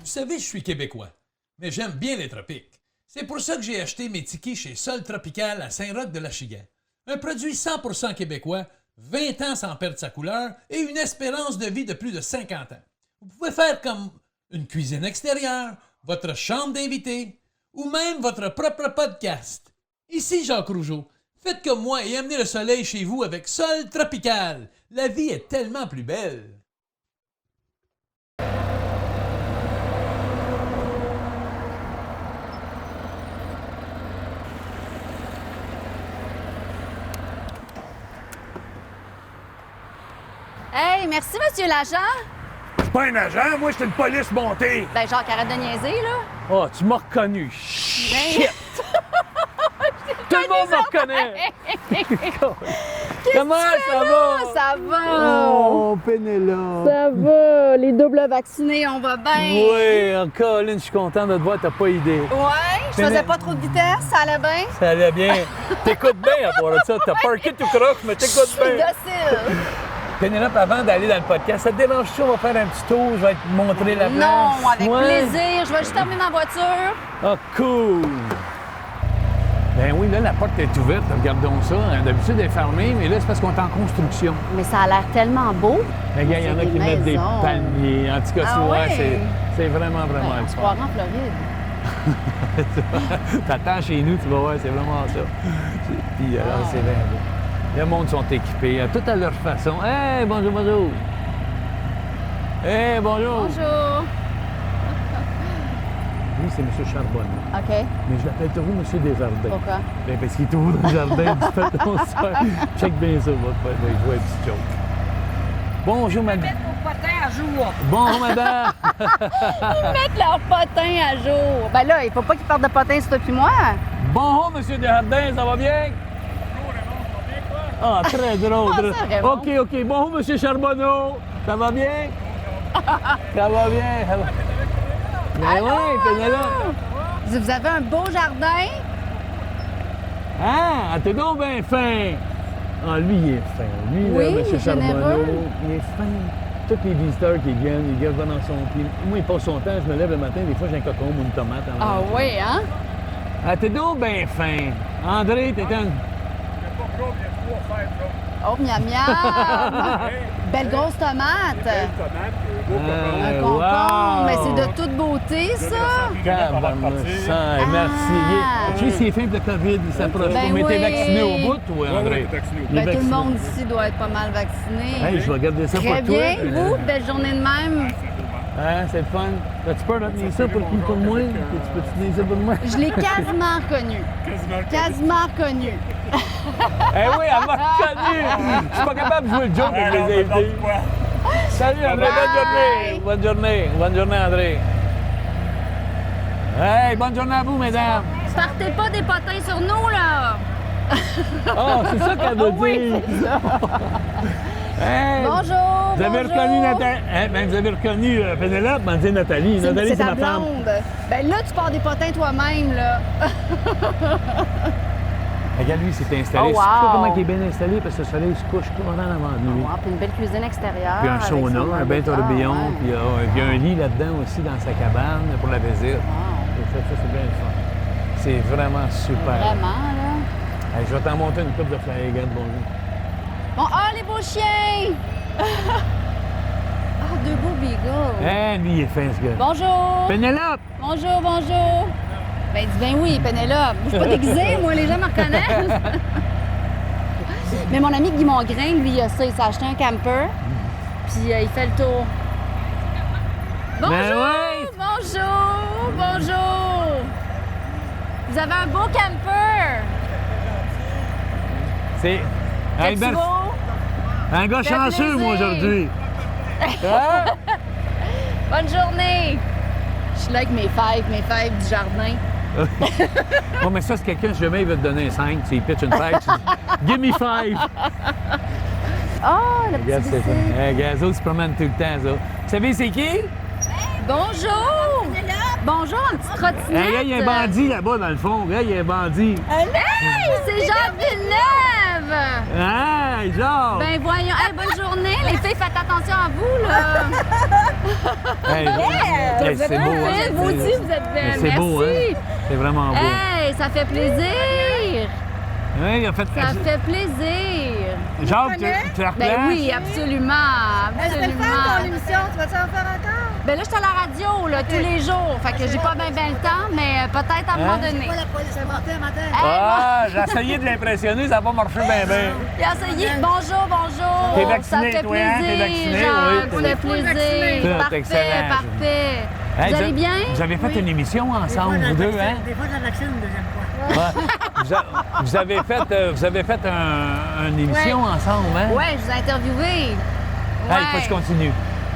Vous savez, je suis québécois, mais j'aime bien les tropiques. C'est pour ça que j'ai acheté mes tickets chez Sol Tropical à Saint-Roch-de-l'Achigan. Un produit 100% québécois, 20 ans sans perdre sa couleur et une espérance de vie de plus de 50 ans. Vous pouvez faire comme une cuisine extérieure, votre chambre d'invité ou même votre propre podcast. Ici Jacques Rougeau. Faites comme moi et amenez le soleil chez vous avec Sol Tropical. La vie est tellement plus belle. Hey, merci, monsieur l'agent. Je suis pas un agent, moi, je suis une police montée. Ben, Jacques, arrête de niaiser, là. Oh, tu m'as reconnu. Shit! Tout le monde me reconnaît. Comment ça va? Ça va. Oh, Pénélope. Ça va. Les doubles vaccinés, on va bien. Oui, Colin, je suis content de te voir, t'as pas idée. Ouais, je faisais pas trop de vitesse, ça allait bien. Ça allait bien. T'écoutes bien à part de ça. T'as parké tout croche, mais Je t'écoutes suis bien. docile. Pénélope, avant d'aller dans le podcast, ça te dérange-tu? On va faire un petit tour, je vais te montrer la place. Non, avec Ouais. plaisir. Je vais juste terminer ma voiture. Ah, cool! Ben oui, là, la porte est ouverte, regardons ça. D'habitude, elle est fermée, mais là, c'est parce qu'on est en construction. Mais ça a l'air tellement beau. Regarde, il y en a C'est qui des mettent des maisons. palmiers. En tout cas, Ah tu vois, ouais? c'est vraiment, vraiment On le se fun. croirait en Floride. T'attends chez nous, tu vas voir, c'est vraiment ça. Puis, c'est bien beau. Le monde sont équipés, tout à leur façon. Hey, bonjour, bonjour! Hey, bonjour! Bonjour. Lui, c'est M. Charbonneau. OK. Mais je l'appelle toujours M. Desjardins. Pourquoi? Ben, parce qu'il est toujours dans le jardin du patron soir. Check bien ça, votre père. Je vois un petit joke. Bonjour, madame. Mettre vos potins à jour. Bonjour, madame. Mettre leurs potins à jour. Ben là, il faut pas qu'ils partent de potins, c'est toi puis moi. Bonjour, M. Desjardins, ça va bien? Ah, très drôle. Ah, ça, Raymond. OK, OK. Bonjour, M. Charbonneau. Ça va bien? Ça va bien. Ça va. Ben oui, Pénélope. Vous avez un beau jardin. Ah, t'es donc bien fin. Ah, lui, il est fin. Lui, Oui, là, il M. est Charbonneau, généreux. il est fin. Tous les visiteurs qui viennent, ils gardent dans son pied. Moi, il passe son temps, je me lève le matin, des fois, j'ai un cocombe ou une tomate. En Ah main. oui, hein? Ah, t'es donc bien fin. André, t'es un... Oh, miam miam! Belle grosse tomate! Un concombre! Mais c'est de toute beauté, ça! Tabarnouche, Ah. merci. Tu sais, c'est fin pour le COVID, il s'approche Ben pas. Mais t'es oui. vacciné au bout, toi, André? Il est Ben, tout le vacciné. monde ici doit être pas mal vacciné. Hey, je vais garder ça Très pour toi. bien, vous, belle journée de même. Hein, c'est le fun. As-tu peur de tenir ça pour moi? Tu peux tenir ça pour moi? Je l'ai quasiment reconnu. Quasiment reconnu. Eh oui, elle m'a reconnu! Je suis pas capable de jouer le joke avec les invités. Salut, André, bonne journée! Bonne journée, bonne journée, André. Hey, bonne journée à vous, mesdames! Partez pas des potins sur nous, là! Oh, c'est ça qu'elle veut dire! Hey, Bonjour! vous avez bonjour. reconnu Nathalie? Vous avez reconnu Pénélope, m'en dit Nathalie. Nathalie, c'est ta ma femme. blonde. Ben là, tu pars des potins toi-même, là. Regarde, lui, il s'est installé. Oh, C'est wow. pas comment il est bien installé parce que le soleil se couche tout en avant de lui. Puis une belle cuisine extérieure. Puis un avec sauna, son un bain tourbillon, ouais. puis il y a un lit là-dedans aussi dans sa cabane pour la visite. Wow. Et ça, c'est bien le fun. C'est vraiment super. Vraiment, là. Hey, je vais t'en monter une coupe de fly, regarde, bonjour. Bon, ah, les beaux chiens! Ah, deux beaux beagles. Hey, lui, il est fin, ce gars. Bonjour! Pénélope! Bonjour, bonjour! Ben, dis ben oui, Pénélope. Je suis pas déguisée, moi, les gens me reconnaissent. Mais mon ami Guy Mongrain, lui, il a ça. Il s'est acheté un camper, puis il fait le tour. Bonjour! Ben ouais. Bonjour! Bonjour! Vous avez un beau camper! C'est C'est ben, beau? un gars Fait chanceux, moi, plaisir. aujourd'hui. Hein? Bonne journée! Je suis là avec mes fèves du jardin. Bon, mais ça, c'est quelqu'un, si jamais il veut te donner un 5, tu lui pitches une fête, tu dis « Give me 5! » Oh, le petit Regarde, c'est ça. bicycle. Hey, gars, eux autres se promènent tout le temps, ça. Vous savez, c'est qui? Bonjour! Bonjour, un petit trottinette. Hey, là, il y a un bandit là-bas, dans le fond. Là, il y a un bandit. Hey, c'est Jacques Villeneuve! Hey, genre! Ben voyons. Hey, bonne journée, les filles, faites attention à vous, là. Hey, T'as Hey, Vous êtes c'est beau, hein? belle, vous aussi, vous êtes belle. C'est beau, hein? Merci. C'est vraiment beau. Hey, ça fait plaisir. Oui, il a fait... Ça fait plaisir. Jacques, tu la replaces? Ben oui, absolument. C'était le fun, ton Absolument. émission. Tu vas-tu en faire encore? Ben là, je suis à la radio, là, tous les jours. Fait que j'ai pas bien le temps, mais peut-être à un moment donné. Pas la police inventée matin. Ah, j'ai essayé de l'impressionner, ça n'a pas marché bien, bien. Il a essayé. Bonjour, bonjour. T'es vacciné, ça fait toi, hein? T'es plaisir, vacciné, Jacques, oui, ça t'es fait plaisir. Tout Parfait, excellent. parfait. Hey, Vous allez bien? Vous avez fait une émission ensemble, vous deux, hein? Des fois, je la vaccine une deuxième fois. Ouais. Vous avez fait une émission ensemble, hein? Ouais, je vous ai interviewé. Hey, il faut que je continue.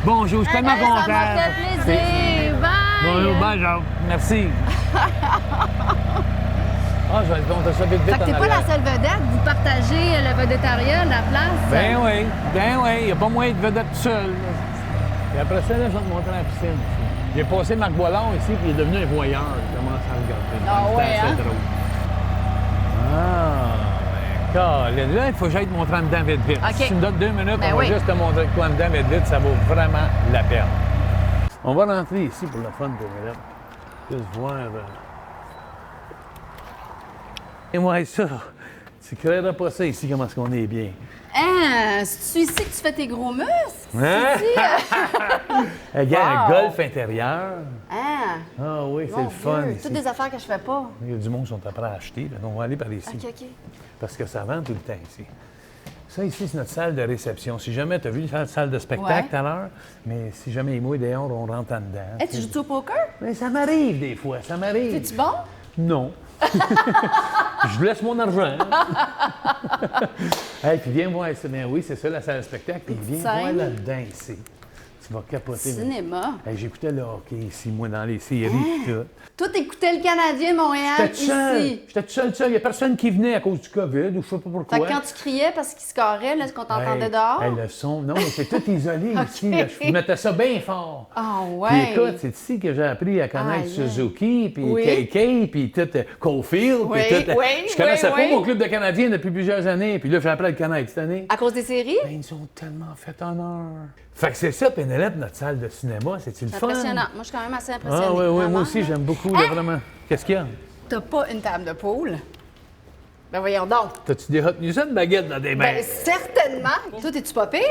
Bonjour, je suis tellement Hey, content. ça m'a fait plaisir. Bye. Bonjour, bye, Jacques. Merci. Ah, je vais te montrer ça vite, vite Fait que t'es en pas la arrière. seule vedette, vous partagez le vedettariat, la place. Ben oui, il n'y a pas moyen de vedette tout seul. Et après ça, là, je vais te montrer la piscine. J'ai passé Marc Boilard ici, puis il est devenu un voyeur. Il commence à regarder. Ah C'était ouais, assez hein? drôle. Ah, ben, là, il faut que j'aille te montrer en dedans vite, vite. OK. Si tu me donnes 2 minutes, Ben on va oui. juste te montrer quoi en dedans vite, vite. Ça vaut vraiment la peine. On va rentrer ici pour le fun, pour là. Juste voir. Et moi, ça, tu ne créeras pas ça ici, comment est-ce qu'on est bien. Hein, c'est ici que tu fais tes gros muscles? Hein? Regarde, Wow. un golf intérieur. Hein? Ah oui, c'est Mon le fun Dieu, ici. toutes des affaires que je fais pas. Il y a du monde qui sont prêts à acheter. Là. Donc, on va aller par ici. OK. Parce que ça vend tout le temps ici. Ça, ici, c'est notre salle de réception. Si jamais, tu as vu la salle de spectacle Ouais. tout à l'heure, mais si jamais il mouille dehors, on rentre en dedans. Hey, tu joues-tu au poker? Mais ça m'arrive des fois, ça m'arrive. Es-tu bon? Non. Je laisse mon argent. Hey, puis viens voir ça. Ben oui, c'est ça, la salle de spectacle. Puis viens Scène. voir là-dedans ici. Tu vas capoter. là. Cinéma. Hey, j'écoutais le hockey ici, moi, dans les séries et tout. Toi, t'écoutais le Canadien de Montréal J'étais tout seul. ici. J'étais tout seul. Il n'y a personne qui venait à cause du COVID ou je sais pas pourquoi. Fait que quand tu criais parce qu'il se carrait, là, ce qu'on t'entendait Hey, dehors. hey, le son, non, mais c'est tout isolé ici. Là. Je mettais ça bien fort. Ah Puis ouais. écoute, c'est ici que j'ai appris à connaître Aïe. Suzuki, puis Oui. KK, puis tout Caulfield, Oui, puis tout. oui, Je connaissais oui, pas oui. mon club de Canadiens depuis plusieurs années, puis là, j'ai appris à le connaître cette année. À cause des séries? Ben, ils nous ont tellement fait honneur. Fait que c'est ça, Pénélope, notre salle de cinéma. C'est-tu le C'est fun? impressionnant. Moi, je suis quand même assez impressionnée. Ah oui, oui, Vraiment, moi aussi, là. j'aime beaucoup, là, vraiment. Qu'est-ce qu'il y a? T'as pas une table de poule? Ben voyons donc. T'as-tu des hot nuts, une baguette dans des mains? Ben certainement. Toi, t'es-tu pas pire?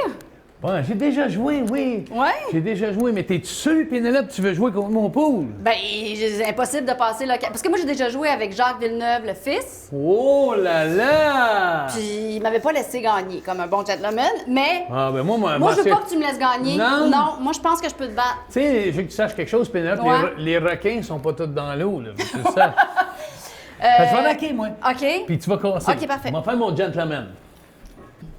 Ouais, j'ai déjà joué, oui. Ouais. J'ai déjà joué, mais t'es-tu sûr, Pénélope, tu veux jouer contre mon pool? Ben, c'est impossible de passer là. Parce que moi, j'ai déjà joué avec Jacques Villeneuve, le fils. Oh là là! Puis il m'avait pas laissé gagner, comme un bon gentleman. Mais Ah, ben moi, moi, je veux c'est- pas que tu me laisses gagner. Non. moi, je pense que je peux te battre. Tu sais, je veux que tu saches quelque chose, Pénélope, Ouais. les requins sont pas tous dans l'eau, là. Tu le saches. Fait que je vais raquer, moi. OK. Puis tu vas casser. OK, parfait. On va faire mon gentleman.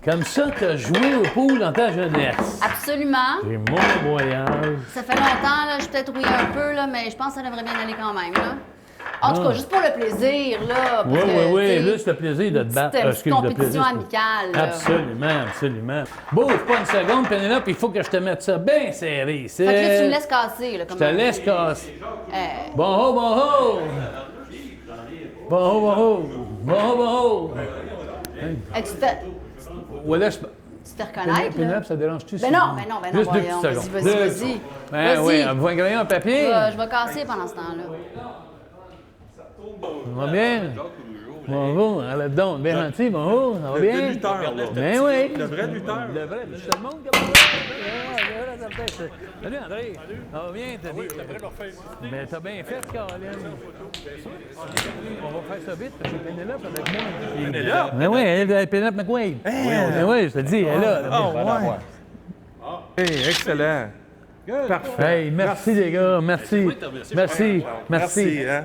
Comme ça, tu as joué au pool dans ta jeunesse. Absolument. J'ai mon voyage. Ça fait longtemps, là, je suis peut-être rouillée un peu, là, mais je pense que ça devrait bien aller quand même, là. En tout cas, juste pour le plaisir, là. Oui, parce que, oui, oui. tu sais, Juste le plaisir de te battre. petite Excuse, le compétition plaisir. amicale, là. Absolument, absolument. Bouffe pas une seconde, Pénélope, il faut que je te mette ça bien serré ici. Fait que là, tu me laisses casser, là, Je comme te un- laisse casser. Euh, Bon ho, bon ho! Bon ho, bon ho! Bon ho, bon ho! hey, Voilà, je... tu te reconnais, là? Pénélope, ça dérange-tu? Ben non, ben non, Juste deux voyons. petites secondes. Vas-y, Deux- vas-y. Ben Vas-y. oui, vous un crayon, un papier? Je vais casser pendant ce temps-là. Ça va bien? Bonjour, là-dedans, bien gentil, bonjour, ça va bien? Le lutteur, là. Ben oui. Le vrai lutteur. Le vrai, tout le monde comme ça. Salut André. Ça va bien, t'as dit? Mais t'as bien fait, Caroline. On va faire ça vite parce que Pénélope avec moi. Pénélope? Ben oui, elle est Pénélope McQuaid. Ben oui, je te le dis, elle est là. Ah, ouais. Hey, excellent. Parfait. Hey, merci les gars, merci. Merci, merci. Hein?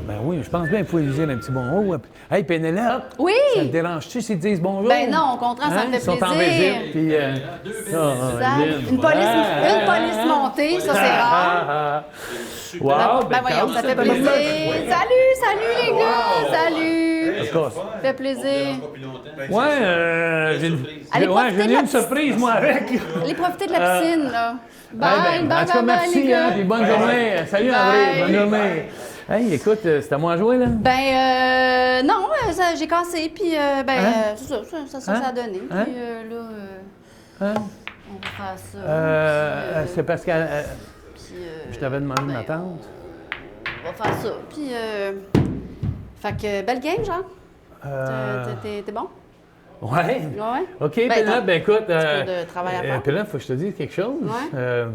Ben oui, je pense bien qu'il faut lui dire un petit bonjour. Hey, Pénélope. Oui! Ça te dérange-tu s'ils te disent bonjour? Ben non, au contraire, ça me fait Ils sont en plaisir. visite, puis... Une police montée, ça, c'est rare. Wow, Ben voyons, ça fait plaisir. Salut les gars! Salut! Ça fait plaisir. Ouais, j'ai Allez, profitez de la une surprise, moi, avec. Allez profiter de la piscine, là. Bye, Ben, bye, en tout cas, bye, merci, les gars. hein, puis bonne journée. Salut, Bye. André, bonne journée. Hey, écoute, c'est à moi à jouer, là? Ben, non, j'ai cassé, puis, Hein? c'est ça, ça a donné. Hein? Puis là, Hein? On va faire ça. C'est parce que je t'avais demandé ma ben, tante. On va faire ça. Puis, fait que, belle game, genre. T'es bon? Ouais. Ouais. OK, Ben, Pénélope, attends, ben écoute. un petit peu de travail à faire. Pénélope, faut que je te dise quelque chose. Ouais.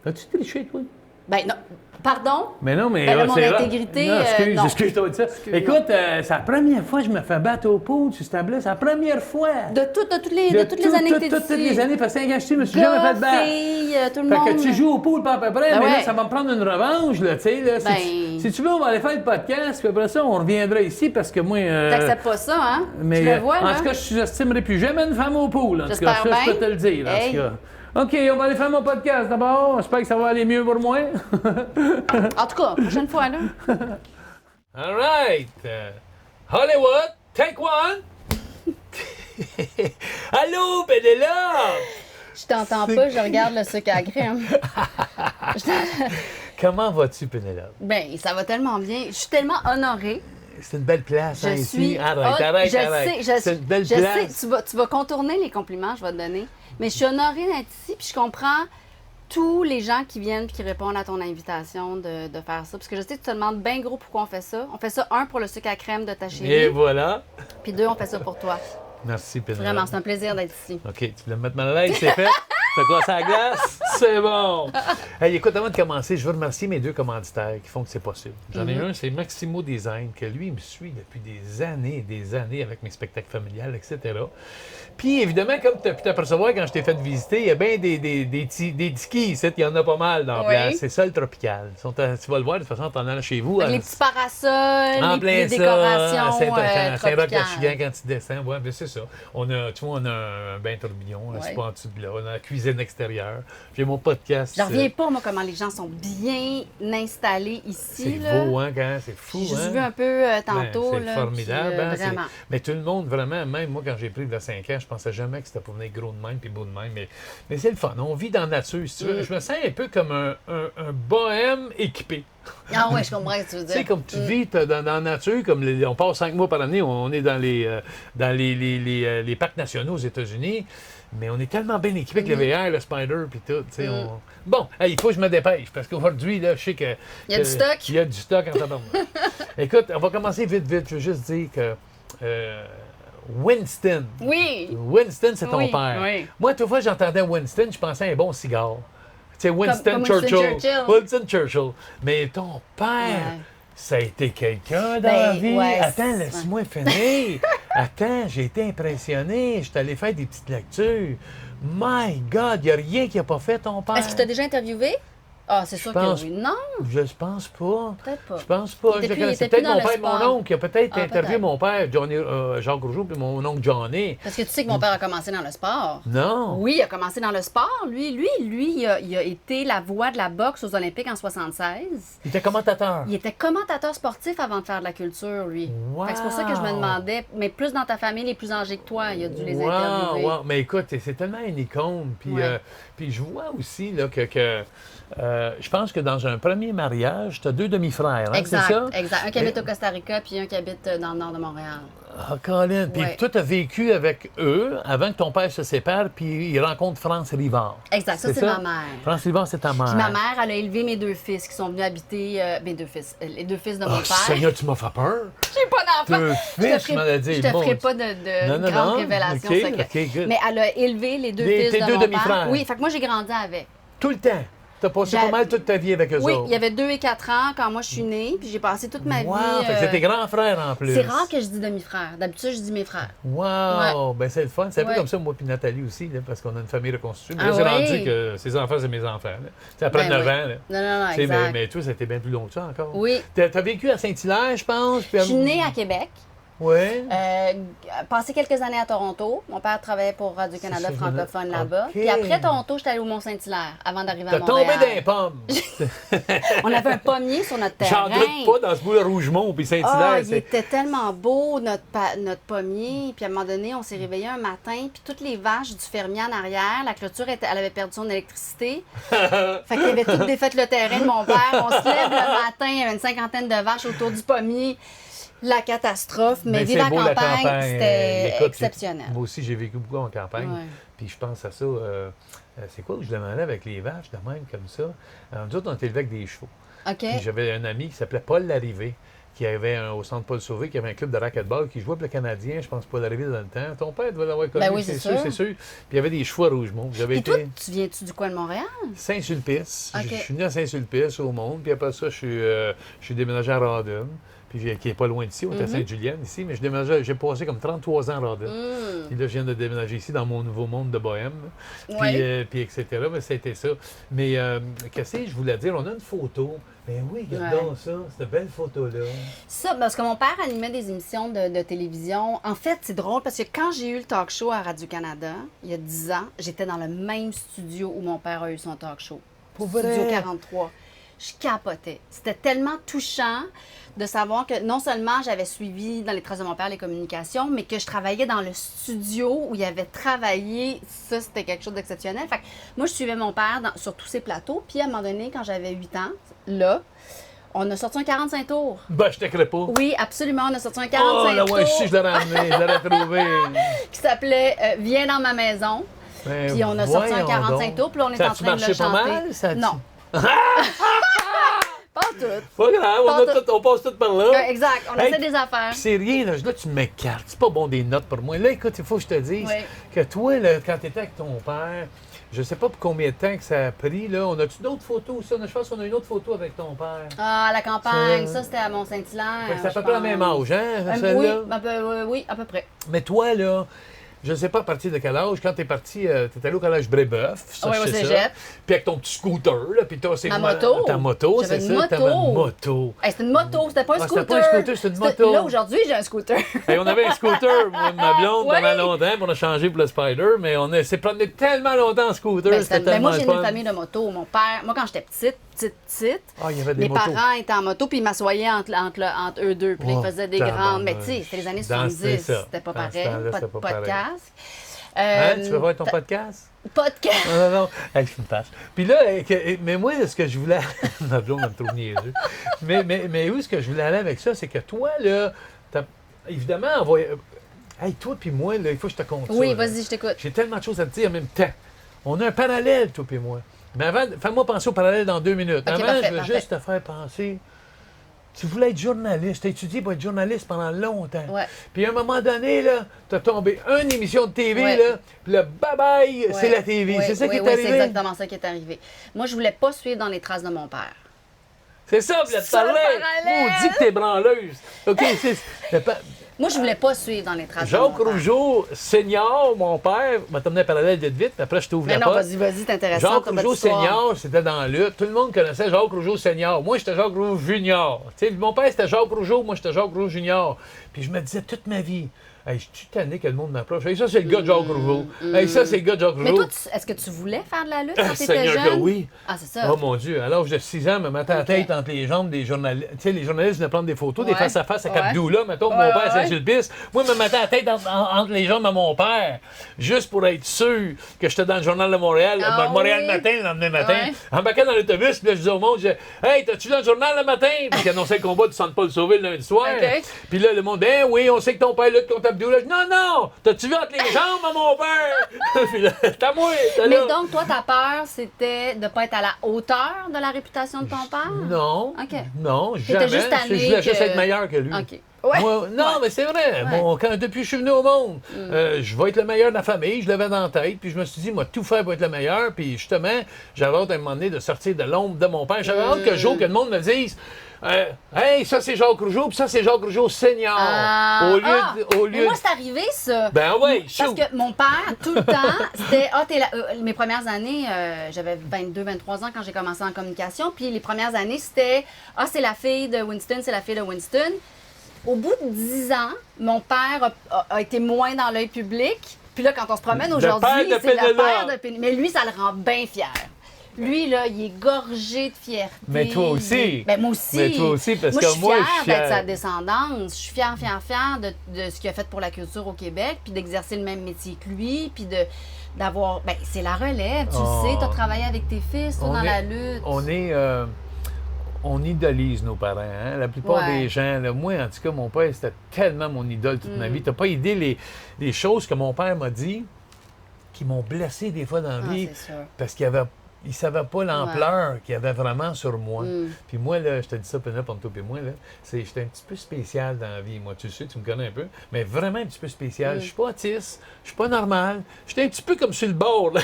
As-tu triché, toi? Ben, non. Pardon? Mais non, mais Ben, là, mon c'est rare. intégrité, Non, non. excuse-toi de ça. Écoute, c'est la première fois que je me fais battre au pool sur ce tableau. C'est la première fois. De toutes les années que t'es Toutes ici. les années, parce que 5 ans, je me suis jamais fait battre. Filles, tout le Fait monde. que tu joues au pool pas à peu près, Ben mais là, ouais. ça va me prendre une revanche, là, tu sais, là. Ben- Si tu veux, on va aller faire le podcast, puis après ça, on reviendra ici, parce que moi... T'acceptes pas ça, hein? mais, tu le vois, en là? tout cas, je sous-estimerai plus jamais une femme au pool, en tout cas, J'espère ça, je peux bien. te le dire, en Hey. tout cas. OK, on va aller faire mon podcast d'abord. J'espère que ça va aller mieux pour moi. En tout cas, prochaine fois, là. All right. Hollywood, take one. Allô, Pénélope! Je t'entends pas, je regarde le sucre à crème. Comment vas-tu, Pénélope? Ben, ça va tellement bien. Je suis tellement honorée. C'est une belle place, Je hein, suis. ici. Arrête, je arrête. sais, C'est une belle je place. sais, tu vas contourner les compliments que je vais te donner. Mais je suis honorée d'être ici, puis je comprends tous les gens qui viennent et qui répondent à ton invitation de faire ça. Parce que je sais que tu te demandes bien gros pourquoi on fait ça. On fait ça, un, pour le sucre à crème de ta Et chérie, voilà. puis deux, on fait ça pour toi. Merci, Pénélope. Vraiment, c'est un plaisir d'être ici. OK, tu voulais me mettre mal à l'aise, c'est fait. T'as glace à la glace? C'est bon! Hey, écoute, avant de commencer, je veux remercier mes 2 commanditaires qui font que c'est possible. J'en ai un, c'est Maximo Design, que lui, il me suit depuis des années avec mes spectacles familiales, etc. Puis, évidemment, comme tu as pu t'apercevoir quand je t'ai fait visiter, il y a bien des tikis ici, il y en a pas mal dans la Oui. place. C'est Sol Tropical. Tu vas le voir, de toute façon, t'en allant chez vous. Fait que les petits parasols, En les plein décorations Saint-Roch-la-Chigan, tropicales. quand tu descends, ouais, ben c'est ça. On a, tu vois, on a un bain tourbillon, c'est Ouais. pas en dessous de là. On a la cuisine extérieure. J'ai mon podcast. Je reviens pas, moi, comment les gens sont bien installés ici. C'est là. beau, hein, quand c'est fou, J'ai juste hein? vu un peu tantôt. Ben, c'est là, formidable, puis, hein, c'est- vraiment. Mais tout le monde, vraiment, même moi, quand j'ai pris il y a 5 ans, je pensais jamais que c'était pour venir gros de même puis beau de même. Mais c'est le fun. On vit dans la nature, si tu veux. Je me sens un peu comme un bohème équipé. Ah ouais, je comprends ce que tu veux Tu dire. sais, comme tu vis dans la nature, comme on passe 5 mois par année, on est dans les parcs nationaux aux États-Unis, mais on est tellement bien équipé avec le VR, le Spider, puis tout. Tu sais, Bon, hey, il faut que je me dépêche, parce qu'aujourd'hui, là, je sais que... Il y a du stock. Il y a du stock en tabarnak. Écoute, on va commencer vite. Je veux juste dire que... Winston. Oui! Winston, c'est ton Oui, père. oui. Moi, toute fois que j'entendais Winston, je pensais à un bon cigare. Tu sais, Winston comme Churchill. Winston Churchill. Winston Churchill. Mais ton père, Ouais. ça a été quelqu'un dans Ben, la vie. ouais, Attends, c'est- laisse-moi finir. Attends, j'ai été impressionné. Je suis allé faire des petites lectures. My God, il n'y a rien qu'il n'a pas fait, ton père. Est-ce qu'il t'a déjà interviewé? Ah, c'est sûr pense- que oui. Non, Je pense pas. peut-être pas. Je pense pas. Il était Je plus- il connaissais était plus peut-être dans mon le père et mon sport. oncle qui a peut-être Ah, interviewé peut-être. mon père, Jacques Rougeau, puis mon oncle Johnny. Parce que tu sais que mon père a commencé dans le sport. Non. Oui, il a commencé dans le sport. Lui, il a été la voix de la boxe aux Olympiques en 76. Il était commentateur. Il était commentateur sportif avant de faire de la culture, lui. Wow. Fait que c'est pour ça que je me demandais, mais plus dans ta famille, les plus âgés que toi, il a dû les Wow, interviewer. wow. Mais écoute, c'est tellement une icône. Puis, Ouais. puis je vois aussi là, que je pense que dans un premier mariage, tu as 2 demi-frères, hein, Exact, c'est ça? exact. Un qui habite au Costa Rica, puis un qui habite dans le nord de Montréal. Ah, Colin. Puis Ouais. toi, tu as vécu avec eux avant que ton père se sépare, puis il rencontre France Rivard. Exact, ça, c'est ma mère. France Rivard, c'est ta mère. Puis ma mère, elle a élevé mes 2 fils qui sont venus habiter, mes 2 fils, les 2 fils de mon Oh, père. Seigneur, tu m'as fait peur. J'ai pas d'enfant. 2 fils, tu m'en as dit. Je te mon ferai Dieu. pas de Non, non, grandes non. révélations OK, secrètes. OK, good. Mais elle a élevé les 2 Tes fils de deux mon demi-frères. père. Oui, fait que moi, j'ai grandi avec. Tout le temps. Tu as passé J'ai- pas mal toute ta vie avec eux Oui, autres. il y avait 2 et 4 ans quand moi je suis née, puis j'ai passé toute ma Wow, vie. fait que c'est tes grands frères en plus. C'est rare que je dis demi-frère. D'habitude, je dis mes frères. Wow! Ben c'est le fun. C'est un peu Ouais. comme ça, moi puis Nathalie aussi, là, parce qu'on a une famille reconstituée. Mais Ah là, c'est oui? rendu que ses enfants, c'est mes enfants. Là. C'est après Ben 9 oui. ans. Là. Non, Tu sais, exact. mais toi, ça a été bien plus long que ça encore. Oui. T'as vécu à Saint-Hilaire, je pense. Puis Je suis née à Québec. Oui. Passé quelques années à Toronto. Mon père travaillait pour Radio-Canada C'est ça, francophone OK. là-bas. Puis après Toronto, j'étais allée au Mont-Saint-Hilaire avant d'arriver à T'as tombé Montréal. dans les pommes. On avait un pommier sur notre terrain. J'en doute pas dans ce bout de Rougemont puis Ah, Saint-Hilaire. il était tellement beau, notre pommier. Puis à un moment donné, on s'est réveillé un matin, puis toutes les vaches du fermier en arrière, la clôture, elle avait perdu son électricité. Fait qu'il avait tout défait le terrain de mon père. On se lève le matin, il y avait une 50aine de vaches autour du pommier. la catastrophe, mais c'est vivre en beau, la campagne, c'était Écoute, exceptionnel. Moi aussi, j'ai vécu beaucoup en campagne. Ouais. Puis je pense à ça. C'est quoi que je demandais avec les vaches, de même, comme ça? Nous autres, on était élevés avec des chevaux. OK. Puis j'avais un ami qui s'appelait Paul Larrivée, qui avait au centre Paul Sauvé, qui avait un club de racquetball, qui jouait pour le Canadien, je pense, Paul Larrivée dans le temps. Ton père devait l'avoir connu, Ben oui, c'est sûr. c'est sûr. Puis il y avait des chevaux à Rougemont. J'avais Et toi, été tu viens-tu du coin de Montréal? Saint-Sulpice. OK. Je suis venu à Saint-Sulpice, au Monde. Puis après ça, je suis déménagé à Rawdon. Puis qui n'est pas loin d'ici, on est à Sainte-Julienne ici, mais j'ai passé comme 33 ans à Rawdon. Puis là, je viens de déménager ici dans mon nouveau monde de bohème. Puis, Ouais. puis etc. Mais c'était ça. Mais qu'est-ce que je voulais dire? On a une photo. Ben oui, regardons ça, cette belle photo-là. Ça, parce que mon père animait des émissions de télévision. En fait, c'est drôle parce que quand j'ai eu le talk show à Radio-Canada, il y a 10 ans, j'étais dans le même studio où mon père a eu son talk show. Pour Studio vrai? 43. Je capotais. C'était tellement touchant de savoir que non seulement j'avais suivi dans les traces de mon père les communications, mais que je travaillais dans le studio où il avait travaillé. Ça, c'était quelque chose d'exceptionnel. Fait que moi, je suivais mon père sur tous ses plateaux. Puis à un moment donné, quand j'avais 8 ans, là, on a sorti un 45 tours. Ben, je t'écris pas. Oui, absolument. On a sorti un Oh, 45 là, tours ouais, je l'aurais ramené, je l'aurais trouvé. qui s'appelait Viens dans ma maison. Ben, Puis on a sorti un voyons 45 donc. tours, puis là, on est Ça en a-tu train de le marché pas chanter. mal? Ça a-tu- Non. Pas tout. Pas grave, on passe tout par là. Ouais, exact. On Hey, essaie des affaires. Puis c'est rien, là tu m'écartes. C'est pas bon des notes pour moi. Là, écoute, il faut que je te dise Oui. que toi, là, quand tu étais avec ton père, je sais pas pour combien de temps que ça a pris, là. On a-tu d'autres photos? Ça? Je pense qu'on a une autre photo avec ton père. Ah, la campagne, Ça- ça, c'était à Mont-Saint-Hilaire. Fait que c'est à je peu près le pense. même âge, hein, celle-là? Oui, à peu près. Mais toi, là, je ne sais pas à partir de quel âge, quand t'es parti, t'es allé au collège Brébeuf, ça, Oui, je au sais ça. cégep. Puis avec ton petit scooter, là, puis toi, c'est Ma moto. Ta moto, J'avais c'est une ça? T'avais une moto. moto. Hey, c'était une moto, c'était pas un Ah, scooter. c'était pas un scooter, c'était une moto. Là, aujourd'hui, j'ai un scooter. Hey, on avait un scooter, moi et ma blonde, Oui. pendant longtemps, puis on a changé pour le Spider, mais on s'est promené tellement longtemps en scooter, Ben, c'était mais tellement moi, j'ai le une fun. famille de moto. Mon père, moi, quand j'étais petite, Ah, il y avait des mes motos. parents étaient en moto, puis ils m'assoyaient entre eux deux. Puis là, Oh, ils faisaient des tabarnak. grandes. Mais tu sais, c'était les années Dans- 70. c'est ça. C'était pas Dans ce pareil. temps-là, Pas c'était de pas pareil. podcast. Hein, tu veux voir ton podcast? Podcast. Non, non, non. Hey, je me passe. Puis là, mais moi, ce que je voulais. Ma blonde me trouve niaiseux. Mais où est-ce que je voulais aller avec ça? C'est que toi, là, évidemment, hey, toi puis moi, là, il faut que je te conte ça. Oui, là. vas-y, je t'écoute. J'ai tellement de choses à te dire en même temps. On a un parallèle, toi puis moi. Mais avant, fais-moi penser au parallèle dans 2 minutes. Ok, Avant, parfait, je veux parfait. juste te faire penser. Tu voulais être journaliste. Tu as étudié pour être journaliste pendant longtemps. Ouais. Puis à un moment donné, là, tu as tombé une émission de TV, Ouais. là, puis le bye-bye, c'est Ouais. la TV. Ouais, C'est ça qui est ouais, arrivé? c'est exactement ça qui est arrivé. Moi, je voulais pas suivre dans les traces de mon père. C'est ça, puis là, tu Ça, le parlais. parallèle. On dit que t'es branleuse. OK, Moi, je voulais pas suivre dans les traces de Jacques mon père. Rougeau, senior, mon père, va t'amener un parallèle vite, puis après, je t'ouvre Mais la non, porte. vas-y, c'est intéressant. Jacques ton Rougeau petite histoire. senior, c'était dans la lutte. Tout le monde connaissait Jacques Rougeau senior. Moi, j'étais Jacques Rougeau junior. Tu sais, mon père, c'était Jacques Rougeau, moi, j'étais Jacques Rougeau junior. Puis je me disais toute ma vie, hey, je suis tanné que le monde m'approche. Hey, ça, c'est le gars de Jacques Rougeau. Hey, ça, c'est le gars de Jacques Mais Rougeau. toi, est-ce que tu voulais faire de la lutte quand t'étais Seigneur jeune? que oui. Ah, c'est ça. Oh mon Dieu, à l'âge de 6 ans, me mettais la tête entre les jambes des journalistes. Tu sais, les journalistes venaient prendre des photos, des Ouais. face-à-face à Ouais. Cap-Doula, mettons, que Ouais, mon père, ouais. Saint-Sulpice. Moi, je me mettais la tête entre les jambes à mon père, juste pour être sûr que j'étais dans le Journal de Montréal, Ah le Montréal oui. matin, le lendemain matin. Ouais. Embarquais dans l'autobus, puis là, je disais au monde, je disais, hey, t'as-tu vu dans le journal le matin? Puis ils annonçaient le combat du Centre-Paul Sauvé le lundi soir. OK. Puis là, le monde, ben oui, on sait que ton père lutte contre Abdoula. Je dis, non, non, t'as-tu vu entre les jambes à mon père? Puis là, c'est à moi, t'es Mais là. donc, toi, ta peur, c'était de ne pas être à la hauteur de la réputation de ton père? Non. OK. Non, T'étais jamais. juste tanné Je voulais juste que- être meilleur que lui. OK. Ouais. Moi, non, mais c'est vrai. Bon, depuis que je suis venu au monde, je vais être le meilleur de la famille. Je l'avais dans la tête. Puis je me suis dit, moi, tout faire pour être le meilleur. Puis justement, j'avais hâte à un moment donné de sortir de l'ombre de mon père. J'avais hâte que jour que le monde me dise, hey, ça c'est Jacques Rougeau, puis ça c'est Jacques Rougeau senior. Au Mais lieu moi, c'est arrivé, ça. Ben ouais, Parce shoot. que mon père, tout le temps, c'était... mes premières années, j'avais 22, 23 ans quand j'ai commencé en communication. Puis les premières années, c'était... Ah, c'est la fille de Winston, c'est la fille de Winston. Au bout de 10 ans, mon père a été moins dans l'œil public. Puis là, quand on se promène Le aujourd'hui, père de c'est le Pénélope. père de Pénélope. Mais lui, ça le rend bien fier. Lui, là, il est gorgé de fierté. Mais toi aussi. Ben, moi aussi. Mais toi aussi, parce moi, que je suis moi, fière je suis d'être fier. sa descendance. Je suis fière de ce qu'il a fait pour la culture au Québec, puis d'exercer le même métier que lui, puis d'avoir... Ben, c'est la relève, tu le sais, tu as travaillé avec tes fils, toi, dans la lutte. on idolise nos parents. Hein? La plupart Ouais. des gens, là, moi, en tout cas, mon père, c'était tellement mon idole toute ma vie. T'as pas idée les choses que mon père m'a dit qui m'ont blessé des fois dans la vie c'est sûr. parce qu'il ne savait pas l'ampleur qu'il y avait vraiment sur moi. Mm. Puis moi, là, je te dis ça, Pénélope, entre toi et moi, là, j'étais un petit peu spécial dans la vie. Moi, tu sais, tu me connais un peu, mais vraiment un petit peu spécial. Je suis pas autiste, je suis pas normal. J'étais un petit peu comme sur le bord, là.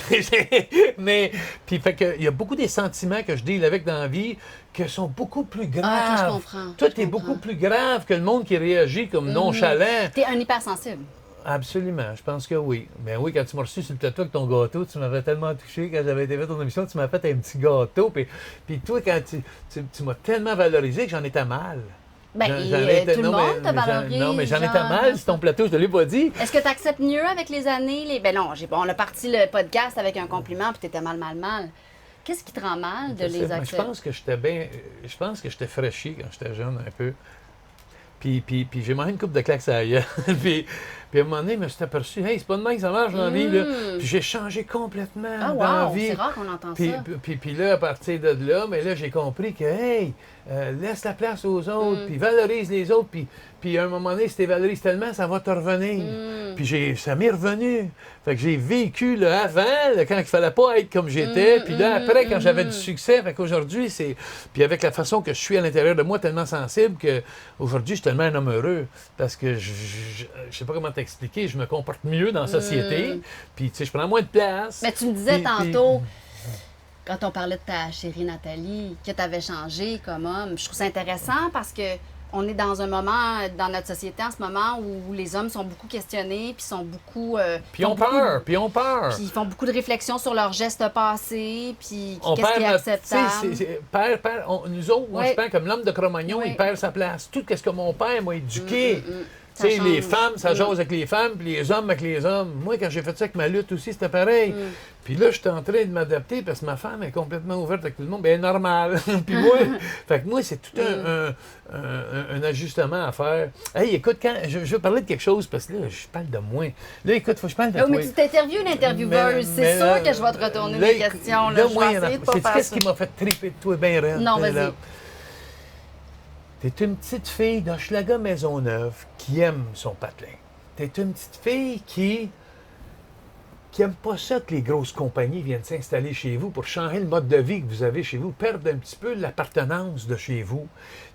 Mais, puis, fait que, il y a beaucoup des sentiments que je deal avec dans la vie qui sont beaucoup plus graves. Ah, ok, je comprends. Toi, Je t'es comprends. beaucoup plus grave que le monde qui réagit comme nonchalant. T'es un hypersensible. Absolument, je pense que oui. Ben oui, quand tu m'as reçu sur le plateau avec ton gâteau, tu m'avais tellement touché. Quand j'avais été fait ton émission, tu m'as fait un petit gâteau. Puis toi, quand tu m'as tellement valorisé que j'en étais mal. Ben, J'en étais- tout le non, monde mais- te valorise. Non, mais j'en étais genre. mal sur ton plateau, je te l'ai pas dit. Est-ce que tu acceptes mieux avec les années? Ben non, on a parti le podcast avec un compliment, puis t'étais mal. Qu'est-ce qui te rend mal de Je sais, les mais accepter? je pense que j'étais bien. Je pense que j'étais fraîchi quand j'étais jeune un peu. Puis j'ai mangé une coupe de claques à la gueule. Puis à un moment donné, je me suis aperçu, hey, c'est pas de même que ça marche dans la vie. Là. Puis j'ai changé complètement Ah, dans la wow, vie. c'est rare qu'on entend Puis, ça. puis là, à partir de là, mais là, j'ai compris que, hey, laisse la place aux autres, puis valorise les autres, puis à un moment donné, si tu les valorises tellement, ça va te revenir. Puis ça m'est revenu. Fait que j'ai vécu le avant, là, quand il fallait pas être comme j'étais, puis là, après, quand j'avais du succès, fait qu'aujourd'hui, c'est... Puis avec la façon que je suis à l'intérieur de moi, tellement sensible, qu'aujourd'hui, je suis tellement un homme heureux, parce que je sais pas comment t'expliquer, je me comporte mieux dans la société, puis tu sais, je prends moins de place. Mais tu me disais Puis- tantôt, quand on parlait de ta chérie Nathalie, que tu avais changé comme homme, je trouve ça intéressant parce que on est dans un moment, dans notre société en ce moment, où les hommes sont beaucoup questionnés, puis sont beaucoup... Puis on peur, puis on peur. Puis ils font beaucoup de réflexions sur leurs gestes passés, puis On qu'est-ce qui est perd notre- acceptable. tu sais, nous autres, moi, Oui. je pense comme l'homme de Cro-Magnon, Oui. il perd sa place. Tout ce que mon père m'a éduqué. Ça Tu sais, les change. femmes, ça jase avec les femmes, puis les hommes avec les hommes. Moi, quand j'ai fait ça avec ma lutte aussi, c'était pareil. Puis là, je suis en train de m'adapter parce que ma femme est complètement ouverte avec tout le monde. Bien, normal. Puis moi, fait que moi, c'est tout un ajustement à faire. Hey, écoute, quand je veux parler de quelque chose parce que là, je parle de moi. Là, écoute, faut que je parle de Oh, toi. mais tu t'interviews une intervieweuse, c'est sûr que je vais te retourner des questions. Là, je vais essayer de pas c'est faire qu'est-ce ça. qui m'a fait triper de toi bien raide? Non, vas-y. Pénélope? T'es une petite fille d'Hochelaga Maisonneuve qui aime son patelin. T'es une petite fille qui aime pas ça que les grosses compagnies viennent s'installer chez vous pour changer le mode de vie que vous avez chez vous, perdre un petit peu l'appartenance de chez vous.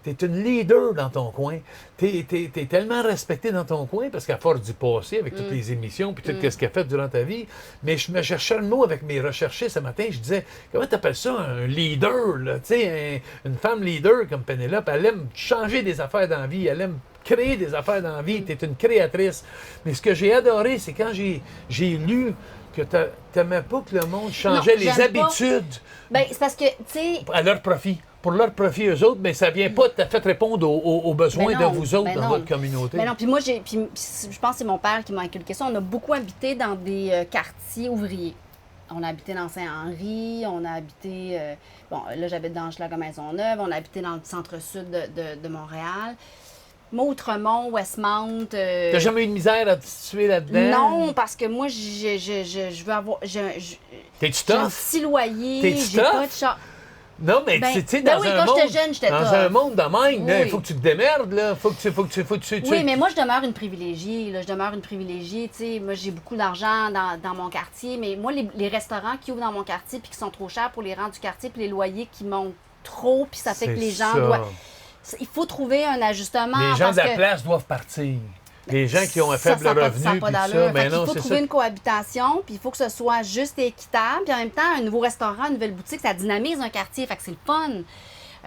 T'es une leader dans ton coin. T'es tellement respecté dans ton coin parce qu'à force d'y passer avec toutes les émissions puis tout ce qu'elle a fait durant ta vie, mais je me cherchais le mot avec mes recherchés ce matin, je disais, comment t'appelles ça un leader, là? Tu sais, une femme leader comme Pénélope, elle aime changer des affaires dans la vie, elle aime créer des affaires dans la vie, tu es une créatrice. Mais ce que j'ai adoré, c'est quand j'ai lu que tu n'aimais pas que le monde changeait Non, les j'aime pas. habitudes Ben, c'est parce que, tu sais, à leur profit. Pour leur profit, eux autres, mais ça vient pas tout à fait répondre aux besoins Ben non, de vous autres ben dans non. votre communauté. mais non, puis moi, je pense que c'est mon père qui m'a inculqué ça. On a beaucoup habité dans des quartiers ouvriers. On a habité dans Saint-Henri, on a habité, bon, là, j'habite dans Hochelaga Maisonneuve, on a habité dans le centre-sud de Montréal. Outremont, Westmount. T'as jamais eu de misère à te situer là-dedans? Non, parce que moi, je veux avoir. T'es-tu J'ai un tough? petit loyer, T'es-tu j'ai tough? pas de char. Non, mais Ben, tu sais, ben dans oui, un quand monde... j'étais jeune, j'étais dans tough. un monde de même, là, il Oui. faut que tu te démerdes, là. Faut que tu... Oui, mais moi, je demeure une privilégiée. Là. Je demeure une privilégiée. Tu sais, moi, j'ai beaucoup d'argent dans mon quartier, mais moi, les restaurants qui ouvrent dans mon quartier puis qui sont trop chers pour les rents du quartier puis les loyers qui montent trop, puis ça fait que C'est les gens ça. doivent... Il faut trouver un ajustement. Les gens parce de la que place doivent partir. Les gens qui ont un faible ça a revenu, pas puis tout d'allure. ça, Fait mais qu'il non, faut c'est trouver ça. une cohabitation, puis il faut que ce soit juste et équitable. Puis en même temps, un nouveau restaurant, une nouvelle boutique, ça dynamise un quartier, fait que c'est le fun.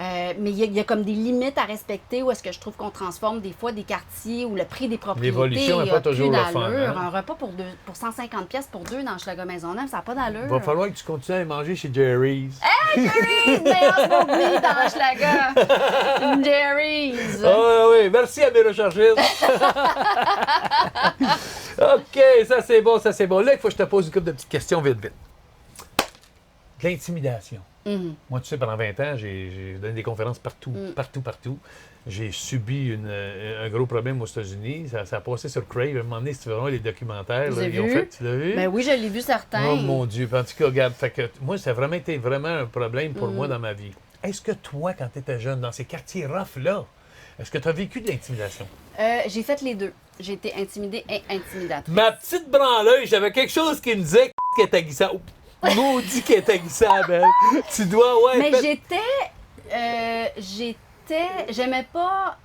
Mais il y a comme des limites à respecter où est-ce que je trouve qu'on transforme des fois des quartiers où le prix des propriétés L'évolution n'est a pas plus toujours le fun, d'allure. hein? Un repas pour 150 pièces pour deux dans Hochelaga Maisonneuve, ça n'a pas d'allure. Il va falloir que tu continues à manger chez Jerry's. Jerry's, meilleur smoked dans Hochelaga. Jerry's. Ah oui, merci à mes recherchistes. OK, ça c'est bon, ça c'est bon. Là, il faut que je te pose une couple de petites questions vite, vite. De l'intimidation. Moi, tu sais, pendant 20 ans, j'ai donné des conférences partout, partout. J'ai subi un gros problème aux États-Unis. Ça a passé sur Crave. À un moment donné, si tu veux voir les documentaires, Vous là, avez ils ont vu? fait. Tu l'as vu? Ben oui, je l'ai vu certains. Oh mon Dieu. En tout cas, regarde, fait que moi, ça a vraiment été vraiment un problème pour moi dans ma vie. Est-ce que toi, quand tu étais jeune, dans ces quartiers rough-là, est-ce que tu as vécu de l'intimidation? J'ai fait les deux. J'ai été intimidée et intimidatrice. Ma petite branleuse, j'avais quelque chose qui me disait qu'elle était aguissable. Maudit qu'elle était aguissable, elle. Tu dois, ouais. Mais j'aimais pas.